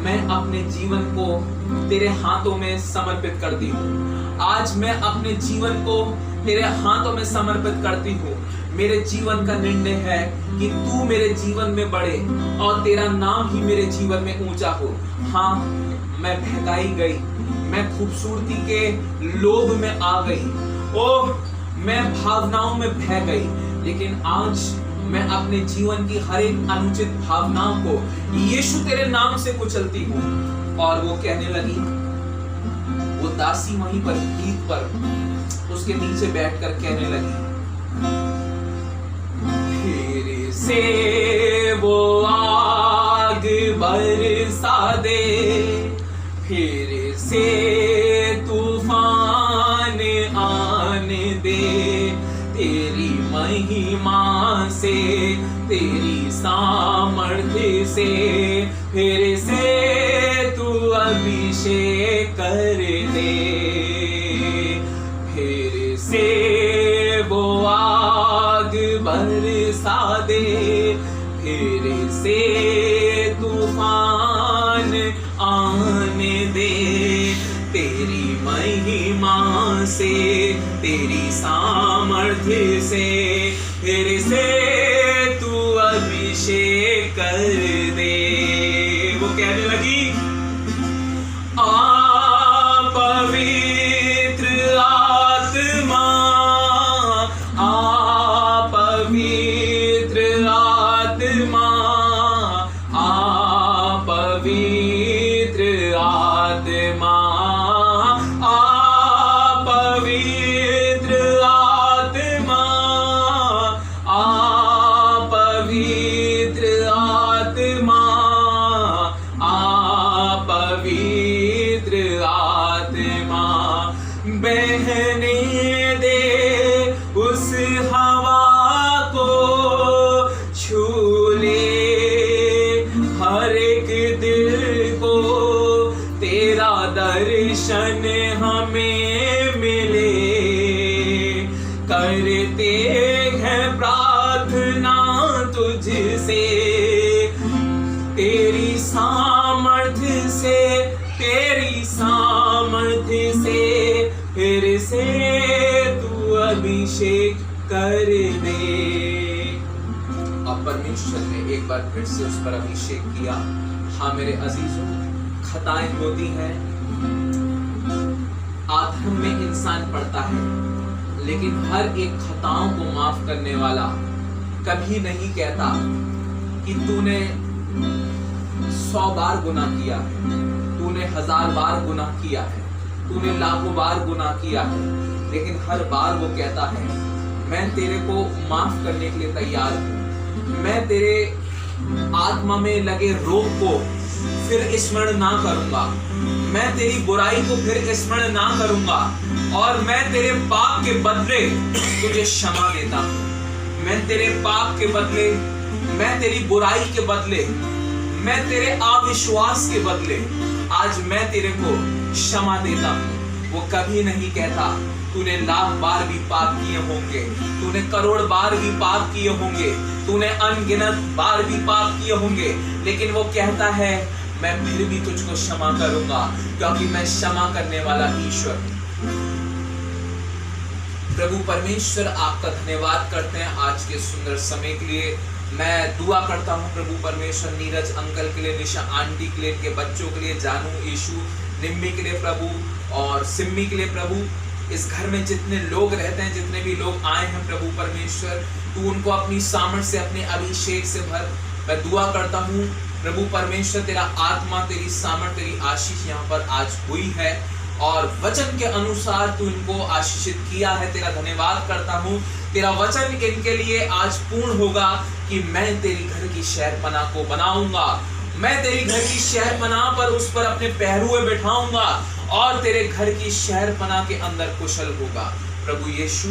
S1: मैं अपने जीवन को तेरे हाथों में समर्पित करती हूँ। आज मैं अपने जीवन को तेरे हाथों में समर्पित करती हूँ। मेरे जीवन का निर्णय है कि तू मेरे जीवन में बढ़े और तेरा नाम ही मेरे जीवन में ऊंचा हो। हाँ, मैं बहकाई गई, मैं खूबसूरती के लोभ में आ गई, ओह मैं भावनाओं में बह गई। लेकिन आज मैं अपने जीवन की हर एक अनुचित भावनाओं को यीशु तेरे नाम से कुचलती हूँ। और वो कहने लगी, वो दासी वहीं पर भीख पर उसके नीचे बैठकर कहने लगी, फिर से वो आग बरसा दे, फिर से तूफान आने दे, तेरी महिमा से, तेरी सामर्थ्य से, फिर से तू अभिषेक कर दे, फिर से वो आग बरसा दे, फिर से तूफान आने दे, तेरी महिमा से, तेरी सामर्थ्य से, फिर से तू अभिषेक कर दे। वो कहने लगी, पवित्र आत्मा, पवित्र आत्मा, पवित्र आत्मा, पवित्र आत्मा, पवित्र आत्मा, पवित्र आत्मा, बहने दे उस हवा को, छू ले हर एक दिल को, तेरा दर्शन हमें मिले, करते हैं प्रार्थना तुझसे, तेरी सामर्थ्य से, तेरी सामर्थ्य से, फिर से तू अभिषेक कर दे। अब परमेश्वर ने एक बार फिर से उस पर अभिषेक किया। हाँ मेरे अजीजों, खताएं होती हैं, आधम में इंसान पड़ता है, लेकिन हर एक खताओं को माफ करने वाला कभी नहीं कहता कि तूने 100 बार गुनाह किया है, तूने 1000 बार गुनाह किया है, तूने लाखों बार गुनाह किया है, लेकिन हर बार वो कहता है, मैं तेरे को माफ करने के लिए तैयार हूं, मैं तेरे आत्मा में लगे रोग को फिर स्मरण ना करूंगा, मैं तेरी बुराई को फिर स्मरण ना करूंगा, और मैं तेरे पाप के बदले तुझे क्षमा देता हूं। मैं तेरे पाप के बदले, मैं तेरी बुराई के बदले, मैं तेरे अविश्वास के बदले आज मैं तेरे को क्षमा देता हूं। वो कभी नहीं कहता तूने लाख बार भी पाप किए होंगे, तूने करोड़ बार भी पाप किए होंगे, तूने अनगिनत बार भी पाप किए होंगे, लेकिन वो कहता है मैं फिर भी तुझको क्षमा करूंगा, क्योंकि मैं क्षमा करने वाला ईश्वर हूं। प्रभु परमेश्वर आपका धन्यवाद करते हैं आज के सुंदर समय के लिए। मैं दुआ करता हूं प्रभु परमेश्वर नीरज अंकल के लिए, निशा आंटी के लिए, इनके बच्चों के लिए, जानू, यीशु, निम्मी के लिए प्रभु, और सिम्मी के लिए प्रभु। इस घर में जितने लोग रहते हैं, जितने भी लोग आए हैं प्रभु परमेश्वर, तू उनको अपनी सामर्थ्य से, अपने अभिषेक से भर। मैं दुआ करता हूँ प्रभु परमेश्वर, तेरा आत्मा, तेरी सामर्थ्य, तेरी आशीष यहाँ पर आज हुई है, और वचन के अनुसार तू इनको आशीषित किया है। तेरा धन्यवाद करता हूँ, तेरा वचन इनके लिए आज पूर्ण होगा कि मैं तेरी घर की शहरपनाह को बनाऊंगा, मैं तेरी घर की शहरपनाह पर उस पर अपने पहरुए बैठाऊंगा, और तेरे घर की शहरपनाह के अंदर कुशल होगा। प्रभु यीशु,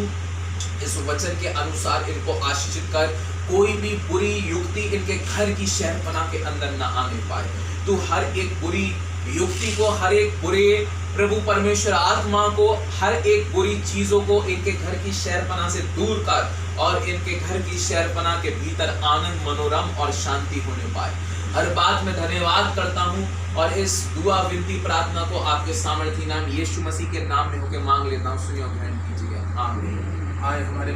S1: इस वचन के अनुसार इनको आशीषित कर, कोई भी बुरी युक्ति इनके घर की शहरपनाह के अंदर न आने पाए। तू हर एक बुरी युक्ति को, हर एक बुरे प्रभु परमेश्वर आत्मा को, हर एक बुरी चीजों को इनके घर की शहरपनाह से दूर कर, और इनके घर की शहरपनाह के भीतर आनंद, मनोरम और शांति होने पाए। हर बात में धन्यवाद करता हूँ, और इस दुआ, विनती, प्रार्थना को आपके सामर्थी नाम यीशु मसीह के नाम में होकर मांग लेता हूँ। सुनिए, ग्रहण कीजिए। आमीन।
S3: आए हमारे